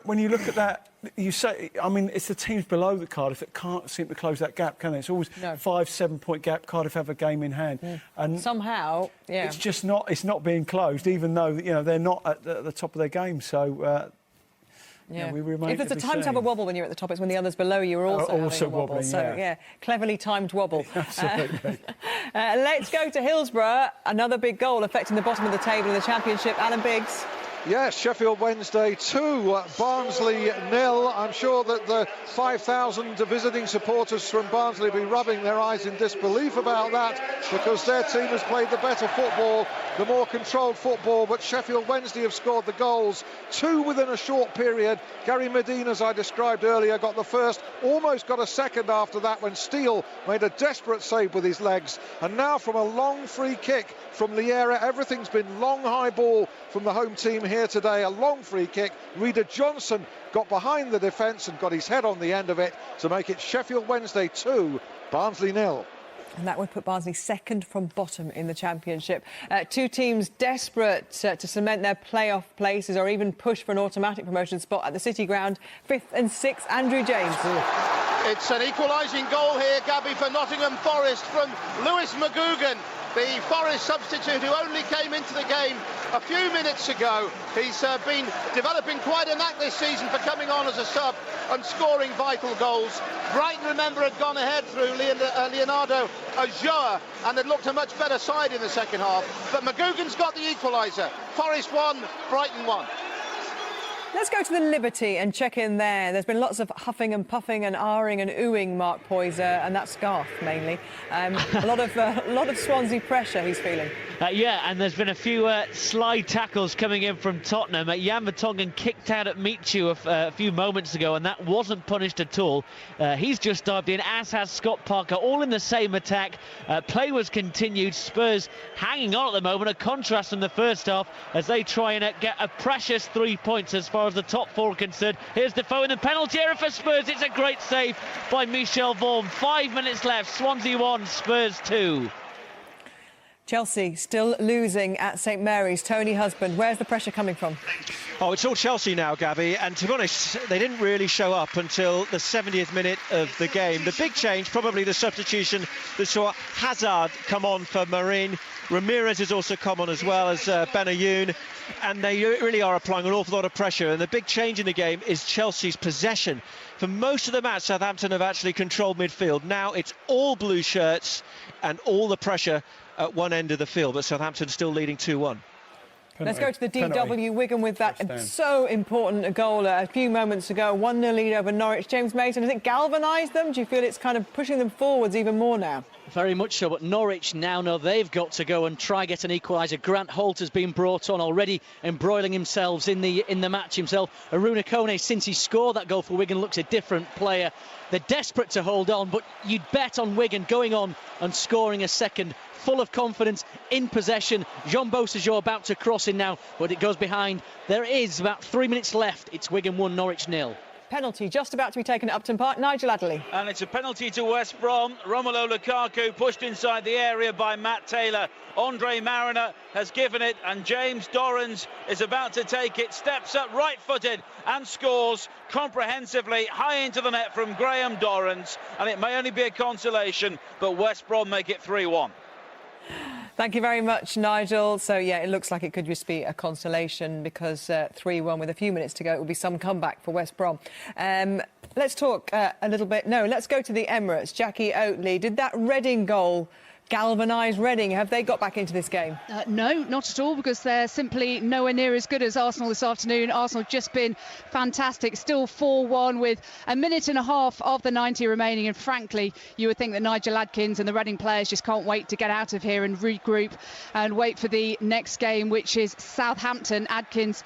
when you look at that, you say, I mean, it's the teams below the Cardiff that can't seem to close that gap, can they? It's always 5-7 point gap. Cardiff have a game in hand, and somehow, it's just not. It's not being closed, even though they're not at the top of their game. So. Yeah. We remain if there's a time to have a wobble when you're at the top, it's when the others below you are also having a wobble. Wobbling, so, cleverly timed wobble. Absolutely. Let's go to Hillsborough. Another big goal affecting the bottom of the table in the Championship. Alan Biggs. Yes, Sheffield Wednesday 2, Barnsley 0. I'm sure that the 5,000 visiting supporters from Barnsley will be rubbing their eyes in disbelief about that, because their team has played the better football, the more controlled football, but Sheffield Wednesday have scored the goals, 2 within a short period. Gary Medina, as I described earlier, got the first, almost got a second after that when Steele made a desperate save with his legs. And now from a long free kick from Liera, everything's been long high ball from the home team here today, a long free kick. Reader Johnson got behind the defence and got his head on the end of it to make it Sheffield Wednesday 2, Barnsley 0. And that would put Barnsley second from bottom in the Championship. 2 teams desperate to cement their playoff places or even push for an automatic promotion spot at the City Ground. 5th and 6th, Andrew James. It's an equalising goal here, Gabby, for Nottingham Forest from Lewis McGugan, the Forest substitute who only came into the game a few minutes ago. He's been developing quite a knack this season for coming on as a sub and scoring vital goals. Brighton, remember, had gone ahead through Leonardo Ajoa and had looked a much better side in the second half. But McGugan's got the equaliser. Forest 1, Brighton 1. Let's go to the Liberty and check in there. There's been lots of huffing and puffing and ahhing and oohing, Mark Poyser, and that's Garth mainly. A lot of Swansea pressure he's feeling. And there's been a few slide tackles coming in from Tottenham. Jan Vertonghen kicked out at Michu a few moments ago, and that wasn't punished at all. He's just dived in, as has Scott Parker, all in the same attack. Play was continued. Spurs hanging on at the moment, a contrast from the first half as they try and get a precious 3 points as far as the top 4 are concerned. Here's Defoe in the penalty area for Spurs. It's a great save by Michel Vorm. 5 minutes left. Swansea 1, Spurs 2. Chelsea still losing at St Mary's. Tony Husband, where's the pressure coming from? Oh, it's all Chelsea now, Gabby, and to be honest, they didn't really show up until the 70th minute of the game. The big change, probably the substitution that saw Hazard come on for Marine. Ramirez has also come on as well as Benayoun, and they really are applying an awful lot of pressure. And the big change in the game is Chelsea's possession. For most of the match, Southampton have actually controlled midfield. Now it's all blue shirts and all the pressure at one end of the field, but Southampton still leading 2-1. Let's go to the DW. Wigan with that so important goal a few moments ago. 1-0 lead over Norwich. James Mason, has it galvanised them? Do you feel it's kind of pushing them forwards even more now? Very much so, but Norwich now know they've got to go and try get an equaliser. Grant Holt has been brought on already, embroiling himself in the match himself. Aruna Kone, since he scored that goal for Wigan, looks a different player. They're desperate to hold on, but you'd bet on Wigan going on and scoring a second. Full of confidence, in possession. Jean Beausejour about to cross in now, but it goes behind. There is about 3 minutes left. It's Wigan 1, Norwich 0. Penalty just about to be taken at Upton Park. Nigel Adderley. And it's a penalty to West Brom. Romelu Lukaku pushed inside the area by Matt Taylor. Andre Mariner has given it, and James Dorrans is about to take it. Steps up right-footed and scores comprehensively high into the net from Graham Dorrans. And it may only be a consolation, but West Brom make it 3-1. Thank you very much, Nigel. So, yeah, it looks like it could just be a consolation because 3-1 with a few minutes to go. It will be some comeback for West Brom. Let's talk a little bit. No, let's go to the Emirates. Jackie Oatley, did that Reading goal galvanised Reading. Have they got back into this game? No, not at all, because they're simply nowhere near as good as Arsenal this afternoon. Arsenal have just been fantastic, still 4-1 with a minute and a half of the 90 remaining, and frankly you would think that Nigel Adkins and the Reading players just can't wait to get out of here and regroup and wait for the next game, which is Southampton. Adkins,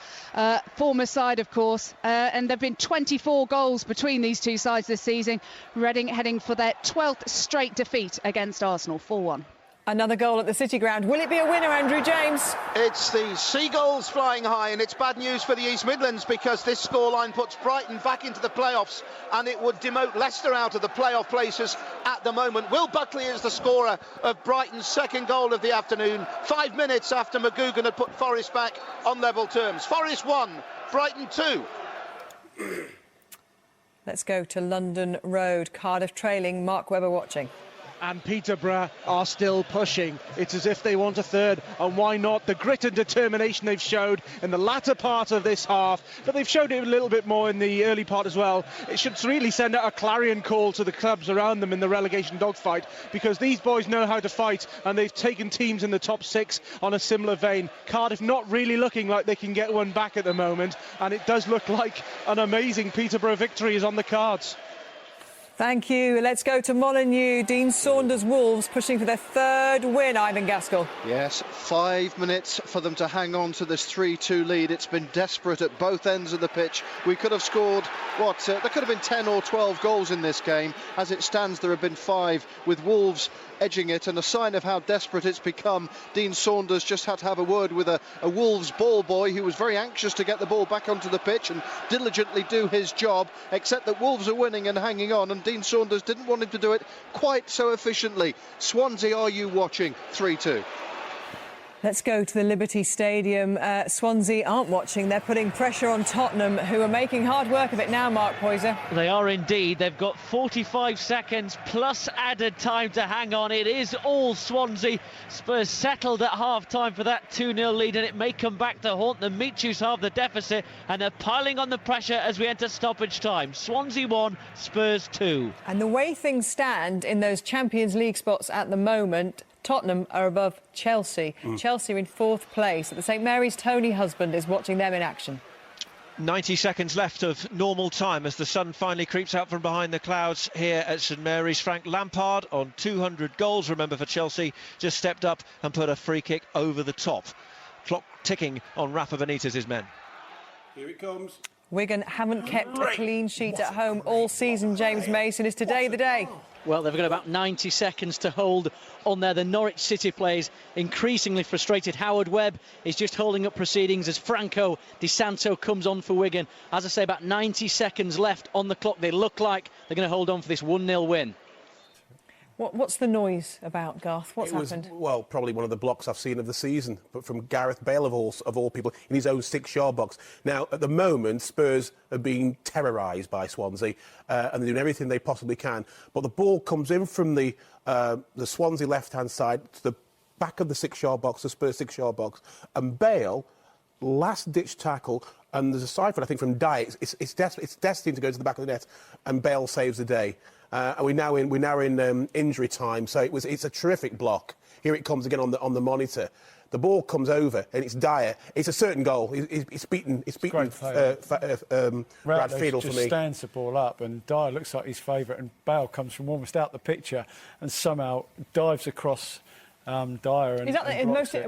former side of course, and there have been 24 goals between these two sides this season. Reading heading for their 12th straight defeat against Arsenal, 4-1. Another goal at the City Ground. Will it be a winner, Andrew James? It's the Seagulls flying high, and it's bad news for the East Midlands because this scoreline puts Brighton back into the playoffs, and it would demote Leicester out of the playoff places at the moment. Will Buckley is the scorer of Brighton's second goal of the afternoon, 5 minutes after McGugan had put Forest back on level terms. Forest 1, Brighton 2. Let's go to London Road. Cardiff trailing, Mark Webber watching. And Peterborough are still pushing. It's as if they want a third, and why not? The grit and determination they've showed in the latter part of this half, but they've showed it a little bit more in the early part as well. It should really send out a clarion call to the clubs around them in the relegation dogfight, because these boys know how to fight, and they've taken teams in the top 6 on a similar vein. Cardiff not really looking like they can get one back at the moment, and it does look like an amazing Peterborough victory is on the cards. Thank you. Let's go to Molineux. Dean Saunders Wolves pushing for their third win, Ivan Gaskell. Yes, 5 minutes for them to hang on to this 3-2 lead. It's been desperate at both ends of the pitch. We could have scored, there could have been 10 or 12 goals in this game. As it stands, there have been 5, with Wolves edging it, and a sign of how desperate it's become. Dean Saunders just had to have a word with a Wolves ball boy who was very anxious to get the ball back onto the pitch and diligently do his job, except that Wolves are winning and hanging on, and Dean Saunders didn't want him to do it quite so efficiently. Swansea, are you watching? 3-2. Let's go to the Liberty Stadium. Swansea aren't watching. They're putting pressure on Tottenham, who are making hard work of it now, Mark Poyser. They are indeed. They've got 45 seconds plus added time to hang on. It is all Swansea. Spurs settled at half-time for that 2-0 lead, and it may come back to haunt them. Michu's half the deficit, and they're piling on the pressure as we enter stoppage time. Swansea 1, Spurs 2. And the way things stand in those Champions League spots at the moment, Tottenham are above Chelsea. Chelsea are in 4th place. At the St Mary's, Tony Husband is watching them in action. 90 seconds left of normal time as the sun finally creeps out from behind the clouds here at St Mary's. Frank Lampard on 200 goals, remember, for Chelsea, just stepped up and put a free kick over the top. Clock ticking on Rafa Benitez's men. Here it comes. Wigan haven't kept a clean sheet at home all season, James Mason. Is today the day? Well, they've got about 90 seconds to hold on there. The Norwich City players increasingly frustrated. Howard Webb is just holding up proceedings as Franco Di Santo comes on for Wigan. As I say, about 90 seconds left on the clock. They look like they're going to hold on for this 1-0 win. What's the noise about, Garth? What's happened? Well, probably one of the blocks I've seen of the season, but from Gareth Bale of all people, in his own 6-yard box. Now, at the moment, Spurs are being terrorised by Swansea, and they're doing everything they possibly can. But the ball comes in from the Swansea left-hand side to the back of the 6-yard box, the Spurs 6-yard box, and Bale, last-ditch tackle, and there's a side foot, I think, from Dye. It's destined to go to the back of the net, and Bale saves the day. And we're now in injury time, so it's a terrific block. Here it comes again on the monitor. The ball comes over and it's Dyer. It's a certain goal. It's beaten Brad Fiedel for me. Just stands the ball up, and Dyer looks like his favourite, and Bale comes from almost out the picture and somehow dives across Dyer and blocks it.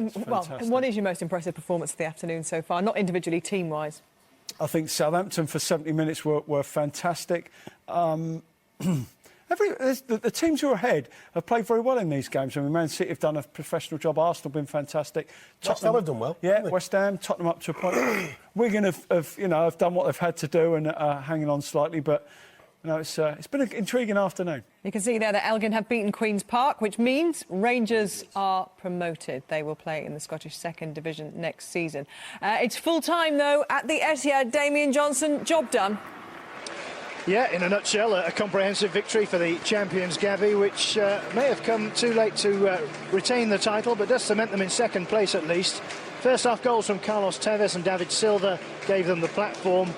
What is your most impressive performance of the afternoon so far? Not individually, team-wise. I think Southampton for 70 minutes were fantastic. The teams who are ahead have played very well in these games. I mean, Man City have done a professional job. Arsenal have been fantastic. West Ham have done well. Yeah, West Ham, Tottenham up to a point. Wigan have done what they've had to do and hanging on slightly. But it's been an intriguing afternoon. You can see there that Elgin have beaten Queen's Park, which means Rangers are promoted. They will play in the Scottish Second Division next season. It's full time though at the Etihad. Damien Johnson, job done. Yeah, in a nutshell, a comprehensive victory for the champions, Gabby, which may have come too late to retain the title, but does cement them in 2nd place at least. First half goals from Carlos Tevez and David Silva gave them the platform.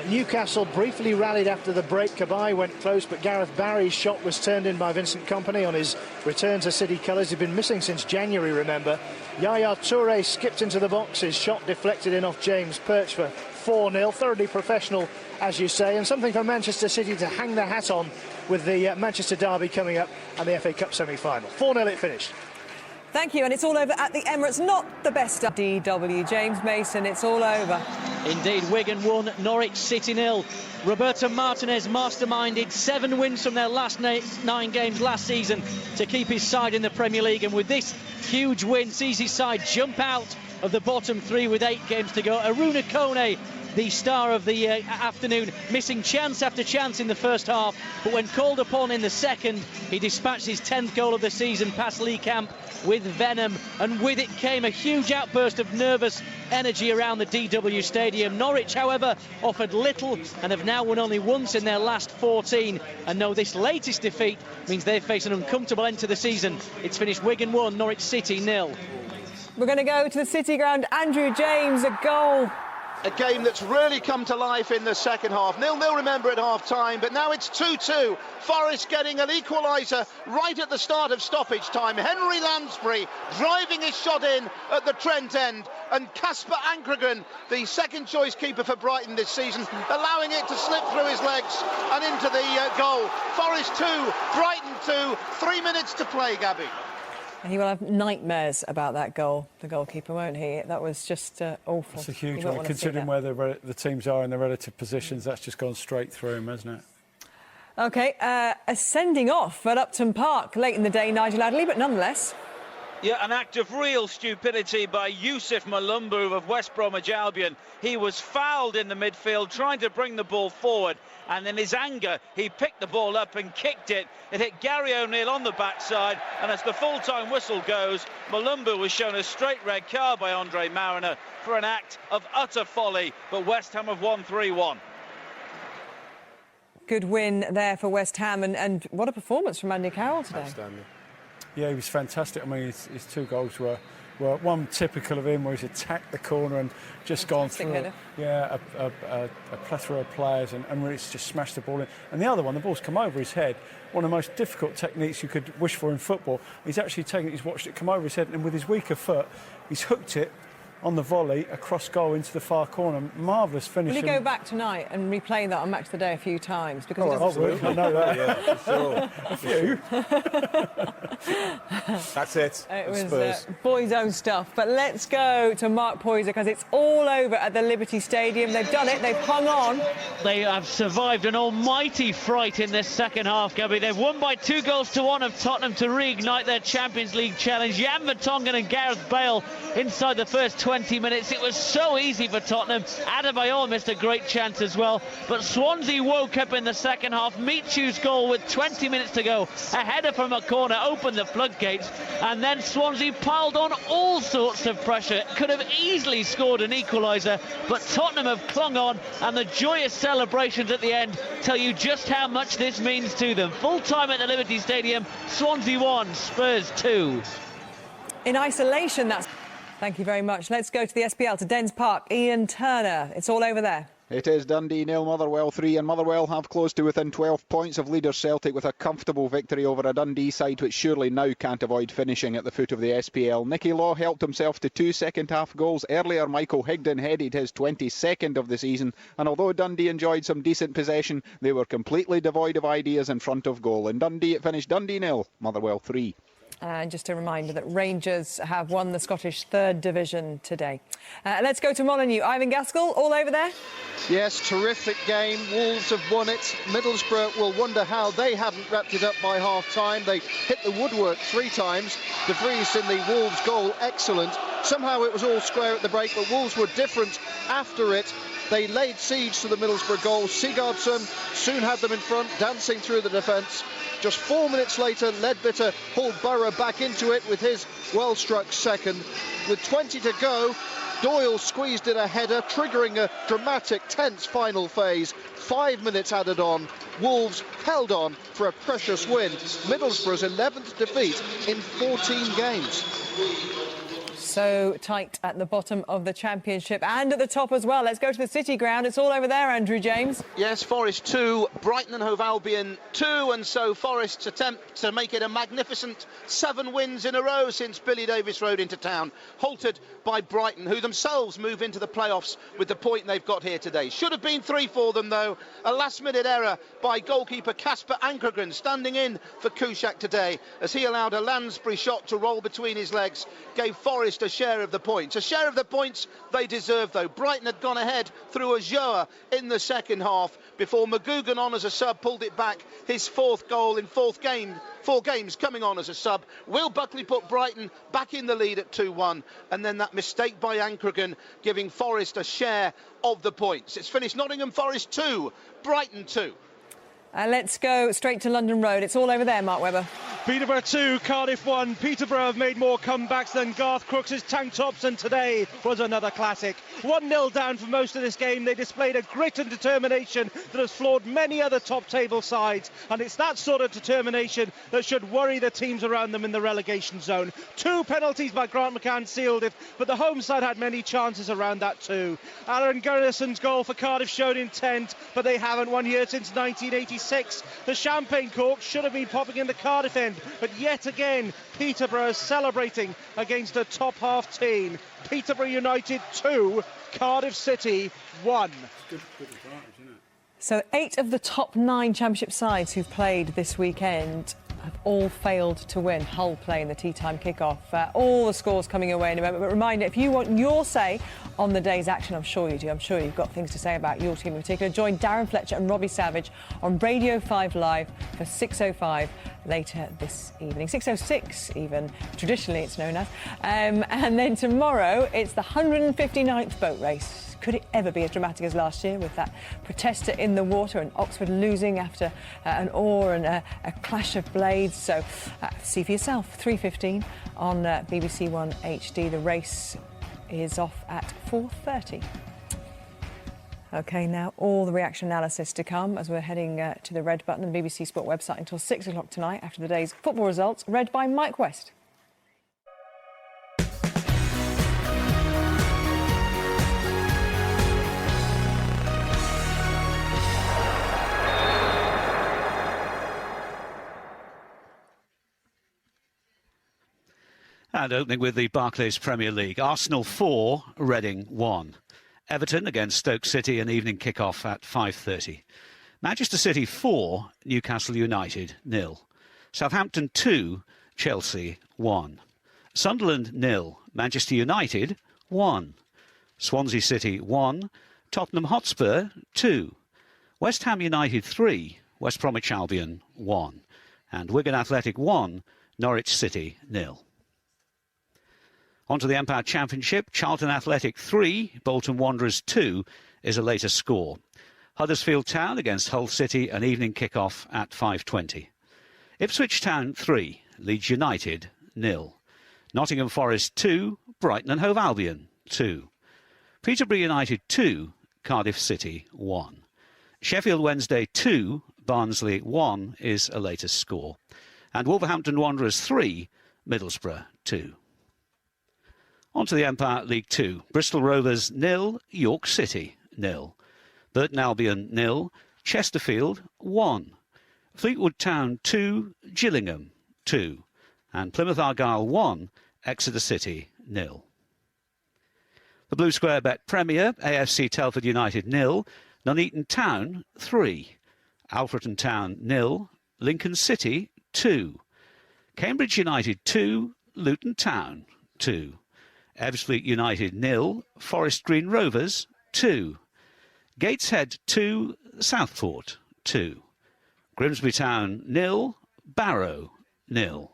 Newcastle briefly rallied after the break. Cabaye went close, but Gareth Barry's shot was turned in by Vincent Kompany on his return to City colours. He'd been missing since January, remember. Yaya Toure skipped into the box. His shot deflected in off James Perch for 4-0. Thoroughly professional, as you say, and something for Manchester City to hang their hat on with the Manchester derby coming up and the FA Cup semi-final. 4-0 it finished. Thank you, and it's all over at the Emirates. Not the best DW. James Mason, it's all over. Indeed, Wigan 1, Norwich City 0. Roberto Martinez masterminded 7 wins from their last 9 games last season to keep his side in the Premier League, and with this huge win sees his side jump out of the bottom 3 with 8 games to go. Aruna Kone, the star of the afternoon, missing chance after chance in the first half, but when called upon in the second, he dispatched his 10th goal of the season past Lee Camp with venom, and with it came a huge outburst of nervous energy around the DW Stadium. Norwich, however, offered little and have now won only once in their last 14, and know this latest defeat means they face an uncomfortable end to the season. It's finished Wigan 1, Norwich City 0. We're going to go to the City ground. Andrew James, a goal. A game that's really come to life in the second half. 0-0, remember, at half-time, but now it's 2-2. Forest getting an equaliser right at the start of stoppage time. Henry Lansbury driving his shot in at the Trent end, and Casper Ankergren, the second-choice keeper for Brighton this season, allowing it to slip through his legs and into the goal. Forest 2, Brighton 2, 3 minutes to play, Gabby. And he will have nightmares about that goal, the goalkeeper, won't he? That was just awful. It's a huge one, considering where the teams are in their relative positions. That's just gone straight through him, hasn't it? OK, a sending off at Upton Park late in the day, Nigel Adderley, but nonetheless. Yeah, an act of real stupidity by Yusuf Malumbu of West Bromwich Albion. He was fouled in the midfield, trying to bring the ball forward, and in his anger, he picked the ball up and kicked it. It hit Gary O'Neill on the backside, and as the full-time whistle goes, Malumbu was shown a straight red card by Andre Mariner for an act of utter folly, but West Ham have won 3-1. Good win there for West Ham, and what a performance from Andy Carroll today. Outstanding. Yeah, he was fantastic. I mean, his 2 goals were one typical of him, where he's attacked the corner and just gone through a plethora of players and really just smashed the ball in. And the other one, the ball's come over his head. One of the most difficult techniques you could wish for in football. He's actually taken it, he's watched it come over his head, and with his weaker foot, he's hooked it on the volley across goal into the far corner. Marvellous finish. Will you go back tonight and replay that on Match of the Day a few times? Because I know that. Yeah, for sure. A few. That's it. It was boys' own stuff. But let's go to Mark Poyser, because it's all over at the Liberty Stadium. They've done it. They've hung on. They have survived an almighty fright in this second half, Gabby. They've won by 2-1 of Tottenham to reignite their Champions League challenge. Jan Vertonghen and Gareth Bale inside the first 20 minutes. It was so easy for Tottenham. Adebayor missed a great chance as well, but Swansea woke up in the second half. Michu's goal with 20 minutes to go, a header from a corner, opened the floodgates, and then Swansea piled on all sorts of pressure. Could have easily scored an equaliser, but Tottenham have clung on, and the joyous celebrations at the end tell you just how much this means to them. Full time at the Liberty Stadium, Swansea 1, Spurs 2. In isolation, that's... Thank you very much. Let's go to the SPL, to Dens Park. Ian Turner, it's all over there. It is Dundee 0, Motherwell 3, and Motherwell have closed to within 12 points of leader Celtic with a comfortable victory over a Dundee side which surely now can't avoid finishing at the foot of the SPL. Nicky Law helped himself to 2 second-half goals. Earlier, Michael Higdon headed his 22nd of the season, and although Dundee enjoyed some decent possession, they were completely devoid of ideas in front of goal. In Dundee, it finished Dundee 0, Motherwell 3. And just a reminder that Rangers have won the Scottish Third Division today. Let's go to Molineux. Ivan Gaskell, all over there? Yes, terrific game. Wolves have won it. Middlesbrough will wonder how they haven't wrapped it up by half-time. They hit the woodwork 3 times. De Vries in the Wolves goal, excellent. Somehow it was all square at the break, but Wolves were different after it. They laid siege to the Middlesbrough goal. Sigurdsson soon had them in front, dancing through the defence. Just 4 minutes later, Leadbitter pulled Borough back into it with his well-struck second. With 20 to go, Doyle squeezed in a header, triggering a dramatic, tense final phase. 5 minutes added on. Wolves held on for a precious win. Middlesbrough's 11th defeat in 14 games. So tight at the bottom of the Championship and at the top as well. Let's go to the City Ground. It's all over there, Andrew James. Yes, Forest 2, Brighton and Hove Albion 2, and so Forest's attempt to make it a magnificent 7 wins in a row since Billy Davis rode into town, halted by Brighton, who themselves move into the playoffs with the point they've got here today. Should have been 3 for them, though. A last-minute error by goalkeeper Kasper Ankergren, standing in for Kuszak today, as he allowed a Lansbury shot to roll between his legs, gave Forest a share of the points. A share of the points they deserve, though. Brighton had gone ahead through a Joa in the second half before McGugan on as a sub pulled it back. His 4th goal in 4 games coming on as a sub. Will Buckley put Brighton back in the lead at 2-1, and then that mistake by Ankergren giving Forest a share of the points. It's finished Nottingham Forest 2, Brighton 2. Let's go straight to London Road. It's all over there, Mark Webber. Peterborough 2, Cardiff 1. Peterborough have made more comebacks than Garth Crooks' tank tops, and today was another classic. 1-0 down for most of this game. They displayed a grit and determination that has floored many other top table sides, and it's that sort of determination that should worry the teams around them in the relegation zone. 2 penalties by Grant McCann sealed it, but the home side had many chances around that too. Aaron Gunnarson's goal for Cardiff showed intent, but they haven't won here since 1986. The champagne cork should have been popping in the Cardiff end, but yet again Peterborough is celebrating against a top half team. Peterborough United 2, Cardiff City 1. So 8 of the top 9 Championship sides who've played this weekend have all failed to win. Hull playing the tea time kickoff. All the scores coming your way in a moment. But reminder, if you want your say on the day's action, I'm sure you do. I'm sure you've got things to say about your team in particular. Join Darren Fletcher and Robbie Savage on Radio 5 Live for 6:05 later this evening. 6:06 even, traditionally it's known as. And then tomorrow it's the 159th boat race. Could it ever be as dramatic as last year with that protester in the water and Oxford losing after an oar and a clash of blades? So see for yourself, 3:15 on BBC One HD. The race is off at 4:30. OK, now all the reaction analysis to come as we're heading to the Red Button and BBC Sport website until 6 o'clock tonight after the day's football results, read by Mike West. And opening with the Barclays Premier League. Arsenal 4, Reading 1. Everton against Stoke City, an evening kick-off at 5:30. Manchester City 4, Newcastle United 0. Southampton 2, Chelsea 1. Sunderland 0, Manchester United 1. Swansea City 1, Tottenham Hotspur 2. West Ham United 3, West Bromwich Albion 1. And Wigan Athletic 1, Norwich City 0. On to the Empire Championship. Charlton Athletic 3, Bolton Wanderers 2 is a later score. Huddersfield Town against Hull City, an evening kick-off at 5:20. Ipswich Town 3, Leeds United 0. Nottingham Forest 2, Brighton and Hove Albion 2. Peterborough United 2, Cardiff City 1. Sheffield Wednesday 2, Barnsley 1 is a later score. And Wolverhampton Wanderers 3, Middlesbrough 2. On to the Empire League 2. Bristol Rovers 0, York City 0. Burton Albion 0, Chesterfield 1. Fleetwood Town 2, Gillingham 2. And Plymouth Argyle 1, Exeter City 0. The Blue Square Bet Premier, AFC Telford United 0, Nuneaton Town 3. Alfreton Town 0, Lincoln City 2. Cambridge United 2, Luton Town 2. Ebbsfleet United 0, Forest Green Rovers 2. Gateshead 2, Southport 2. Grimsby Town 0, Barrow 0.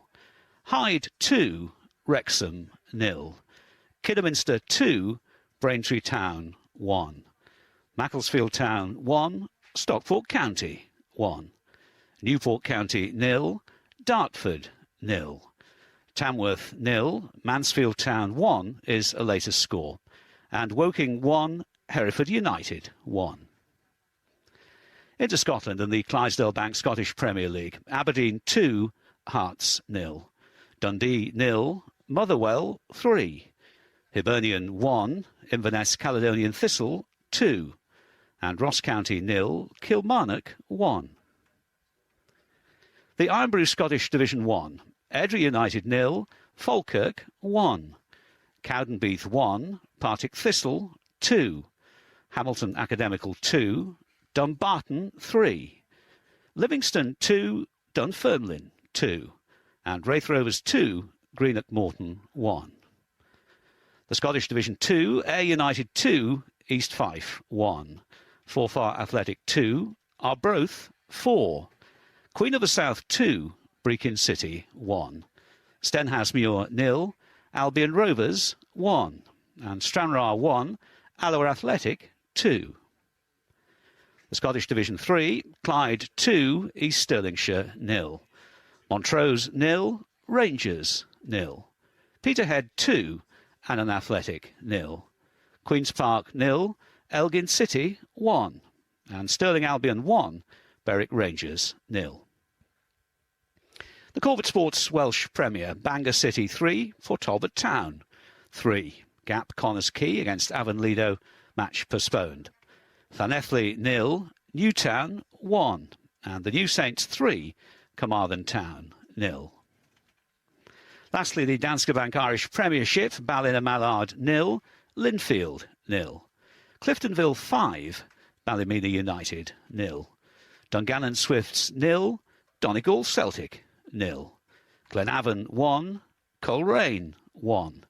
Hyde 2, Wrexham 0. Kidderminster 2, Braintree Town 1. Macclesfield Town 1, Stockport County 1. Newport County 0, Dartford 0. Tamworth 0, Mansfield Town 1 is a later score. And Woking 1, Hereford United 1. Into Scotland and the Clydesdale Bank Scottish Premier League. Aberdeen 2, Hearts 0. Dundee 0, Motherwell 3. Hibernian 1, Inverness Caledonian Thistle 2, and Ross County 0, Kilmarnock 1. The Ironbrew Scottish Division 1, Airdrie United 0, Falkirk 1, Cowdenbeath 1, Partick Thistle 2, Hamilton Academical 2, Dumbarton 3, Livingston 2, Dunfermline 2, and Wraith Rovers 2, Greenock Morton 1. The Scottish Division 2, Ayr United 2, East Fife 1, Forfar Athletic 2, Arbroath 4, Queen of the South 2, Brechin City 1, Stenhousemuir 0, Albion Rovers 1, and Stranraer 1, Alloa Athletic 2. The Scottish Division 3, Clyde 2, East Stirlingshire 0, Montrose 0, Rangers 0, Peterhead 2, Annan Athletic 0, Queen's Park 0, Elgin City 1, and Stirling Albion 1, Berwick Rangers 0. The Corvette Sports Welsh Premier, Bangor City 3 for Talbot Town 3, Gap Connors Quay against Avon Lido, match postponed. Llanelli 0, Newtown 1, and the New Saints 3, Carmarthen Town 0. Lastly, the Danske Bank Irish Premiership, Ballina Mallard 0, Linfield 0, Cliftonville 5, Ballymena United 0, Dungannon Swifts 0, Donegal Celtic 0, Glenavon 1, Coleraine 1,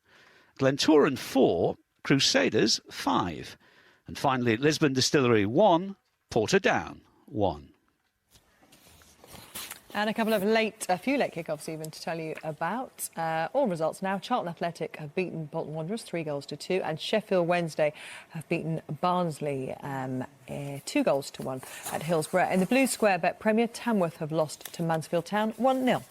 Glentoran 4, Crusaders 5, and finally Lisbon Distillery 1, Portadown 1. And a few late kickoffs even to tell you about. All results now. Charlton Athletic have beaten Bolton Wanderers 3-2, and Sheffield Wednesday have beaten Barnsley 2-1 at Hillsborough. In the Blue Square Bet Premier, Tamworth have lost to Mansfield Town 1-0.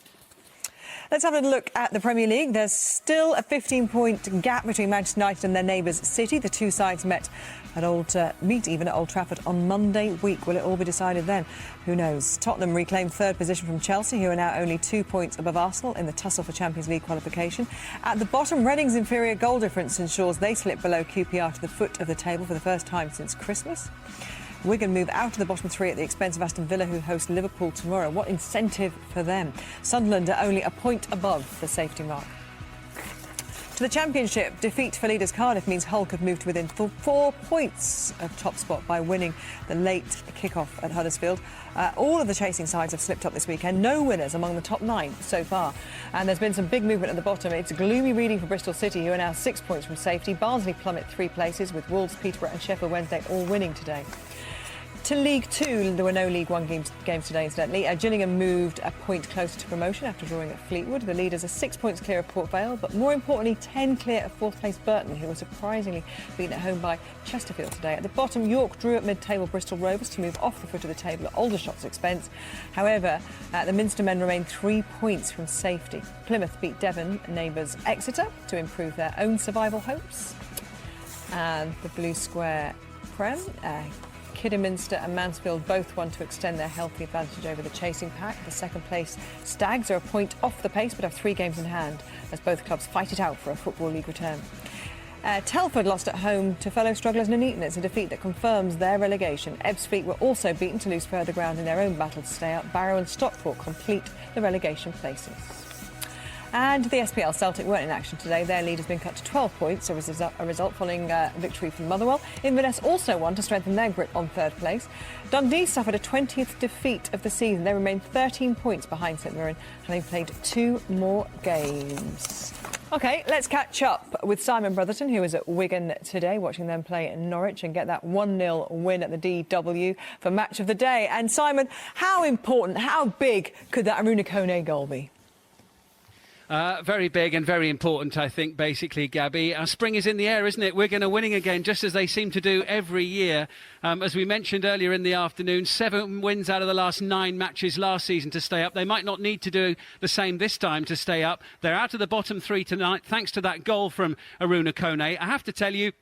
Let's have a look at the Premier League. There's still a 15-point gap between Manchester United and their neighbours City. The two sides meet at Old Trafford on Monday week. Will it all be decided then? Who knows? Tottenham reclaimed third position from Chelsea, who are now only 2 points above Arsenal in the tussle for Champions League qualification. At the bottom, Reading's inferior goal difference ensures they slip below QPR to the foot of the table for the first time since Christmas. Wigan move out of the bottom three at the expense of Aston Villa, who host Liverpool tomorrow. What incentive for them? Sunderland are only a point above the safety mark. To the Championship, defeat for leaders Cardiff means Hull could move to within 4 points of top spot by winning the late kick-off at Huddersfield. All of the chasing sides have slipped up this weekend. No winners among the top 9 so far. And there's been some big movement at the bottom. It's gloomy reading for Bristol City, who are now 6 points from safety. Barnsley plummet 3 places, with Wolves, Peterborough and Sheffield Wednesday all winning today. To League Two, there were no League One games today, incidentally. Gillingham moved a point closer to promotion after drawing at Fleetwood. The leaders are 6 points clear of Port Vale, but more importantly, 10 clear of fourth place Burton, who were surprisingly beaten at home by Chesterfield today. At the bottom, York drew at mid-table Bristol Rovers to move off the foot of the table at Aldershot's expense. However, the Minster men remain 3 points from safety. Plymouth beat Devon neighbours Exeter to improve their own survival hopes. And the Blue Square Prem, Kidderminster and Mansfield both won to extend their healthy advantage over the chasing pack. The second place Stags are a point off the pace but have 3 games in hand as both clubs fight it out for a Football League return. Telford lost at home to fellow strugglers Nuneaton. It's a defeat that confirms their relegation. Ebbsfleet were also beaten to lose further ground in their own battle to stay up. Barrow and Stockport complete the relegation places. And the SPL, Celtic weren't in action today. Their lead has been cut to 12 points, a result following victory from Motherwell. Inverness also won to strengthen their grip on third place. Dundee suffered a 20th defeat of the season. They remain 13 points behind St Mirren, and they've played 2 more games. OK, let's catch up with Simon Brotherton, who is at Wigan today, watching them play in Norwich and get that 1-0 win at the DW for Match of the Day. And Simon, how important, how big could that Aruna Kone goal be? Very big and very important, I think, basically, Gabby. Spring is in the air, isn't it? Wigan are winning again, just as they seem to do every year. As we mentioned earlier in the afternoon, 7 wins out of the last 9 matches last season to stay up. They might not need to do the same this time to stay up. They're out of the bottom 3 tonight, thanks to that goal from Aruna Kone. I have to tell you,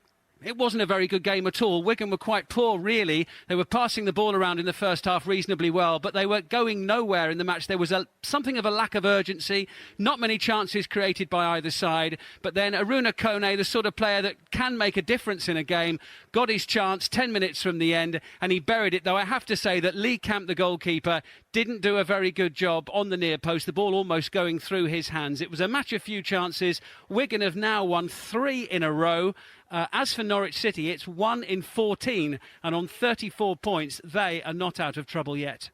It wasn't a very good game at all. Wigan were quite poor, really. They were passing the ball around in the first half reasonably well, but they were going nowhere in the match. There was something of a lack of urgency, not many chances created by either side. But then Aruna Kone, the sort of player that can make a difference in a game, got his chance 10 minutes from the end, and he buried it. Though I have to say that Lee Camp, the goalkeeper, didn't do a very good job on the near post, the ball almost going through his hands. It was a match of few chances. Wigan have now won 3 in a row. As for Norwich City, it's 1 in 14, and on 34 points, they are not out of trouble yet.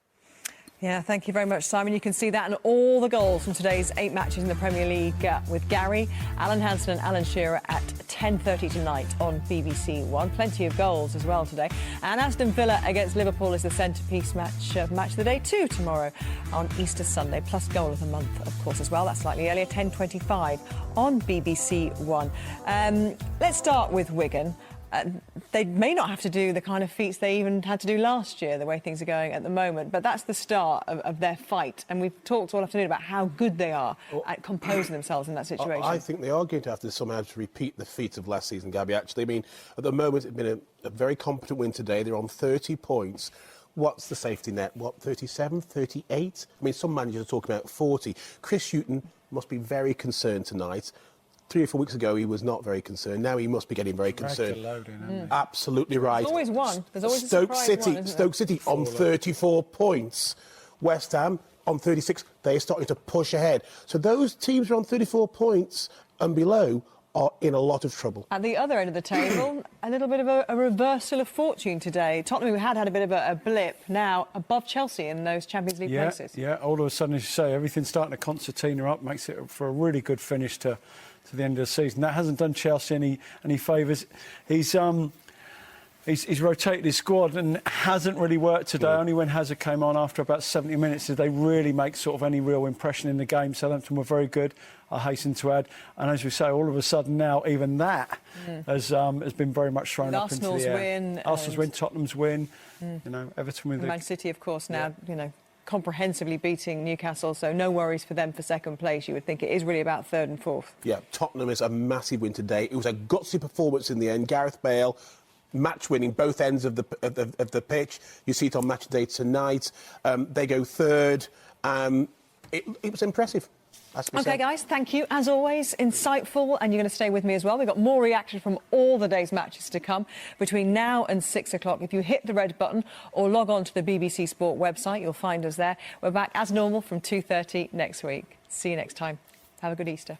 Yeah, thank you very much, Simon. You can see that and all the goals from today's 8 matches in the Premier League with Gary, Alan Hansen and Alan Shearer at 10:30 tonight on BBC One. Plenty of goals as well today. And Aston Villa against Liverpool is the centrepiece match of the day 2 tomorrow on Easter Sunday, plus goal of the month, of course, as well. That's slightly earlier, 10:25 on BBC One. Let's start with Wigan. They may not have to do the kind of feats they even had to do last year, the way things are going at the moment, but that's the start of their fight. And we've talked all afternoon about how good they are at composing themselves in that situation. I think they are going to have to somehow repeat the feat of last season, Gabby, actually. I mean, at the moment, it's been a very competent win today. They're on 30 points. What's the safety net? 37, 38? I mean, some managers are talking about 40. Chris Hughton must be very concerned tonight. 3 or 4 weeks ago, he was not very concerned. Now he must be getting very concerned. Absolutely right. There's always one. There's always a surprise one, isn't there? Stoke City on 34 points. West Ham on 36. They're starting to push ahead. So those teams who are on 34 points and below are in a lot of trouble. At the other end of the table, a little bit of a reversal of fortune today. Tottenham, who had a bit of a blip, now above Chelsea in those Champions League places. Yeah, all of a sudden, as you say, everything's starting to concertina up, makes it for a really good finish to the end of the season. That hasn't done Chelsea any favours. He's rotated his squad and hasn't really worked today. Only when Hazard came on after about 70 minutes did they really make sort of any real impression in the game. Southampton were very good, I hasten to add. And as we say, all of a sudden now, even that has been very much thrown up into the air. Arsenal's win, Tottenham's win, Everton with Man City, of course, now, comprehensively beating Newcastle, so no worries for them for second place. You would think it is really about third and fourth. Yeah, Tottenham is a massive win today. It was a gutsy performance in the end. Gareth Bale, match winning both ends of the pitch. You see it on match day tonight. They go third. It was impressive. OK, guys, thank you. As always, insightful, and you're going to stay with me as well. We've got more reaction from all the day's matches to come between now and 6 o'clock. If you hit the red button or log on to the BBC Sport website, you'll find us there. We're back as normal from 2:30 next week. See you next time. Have a good Easter.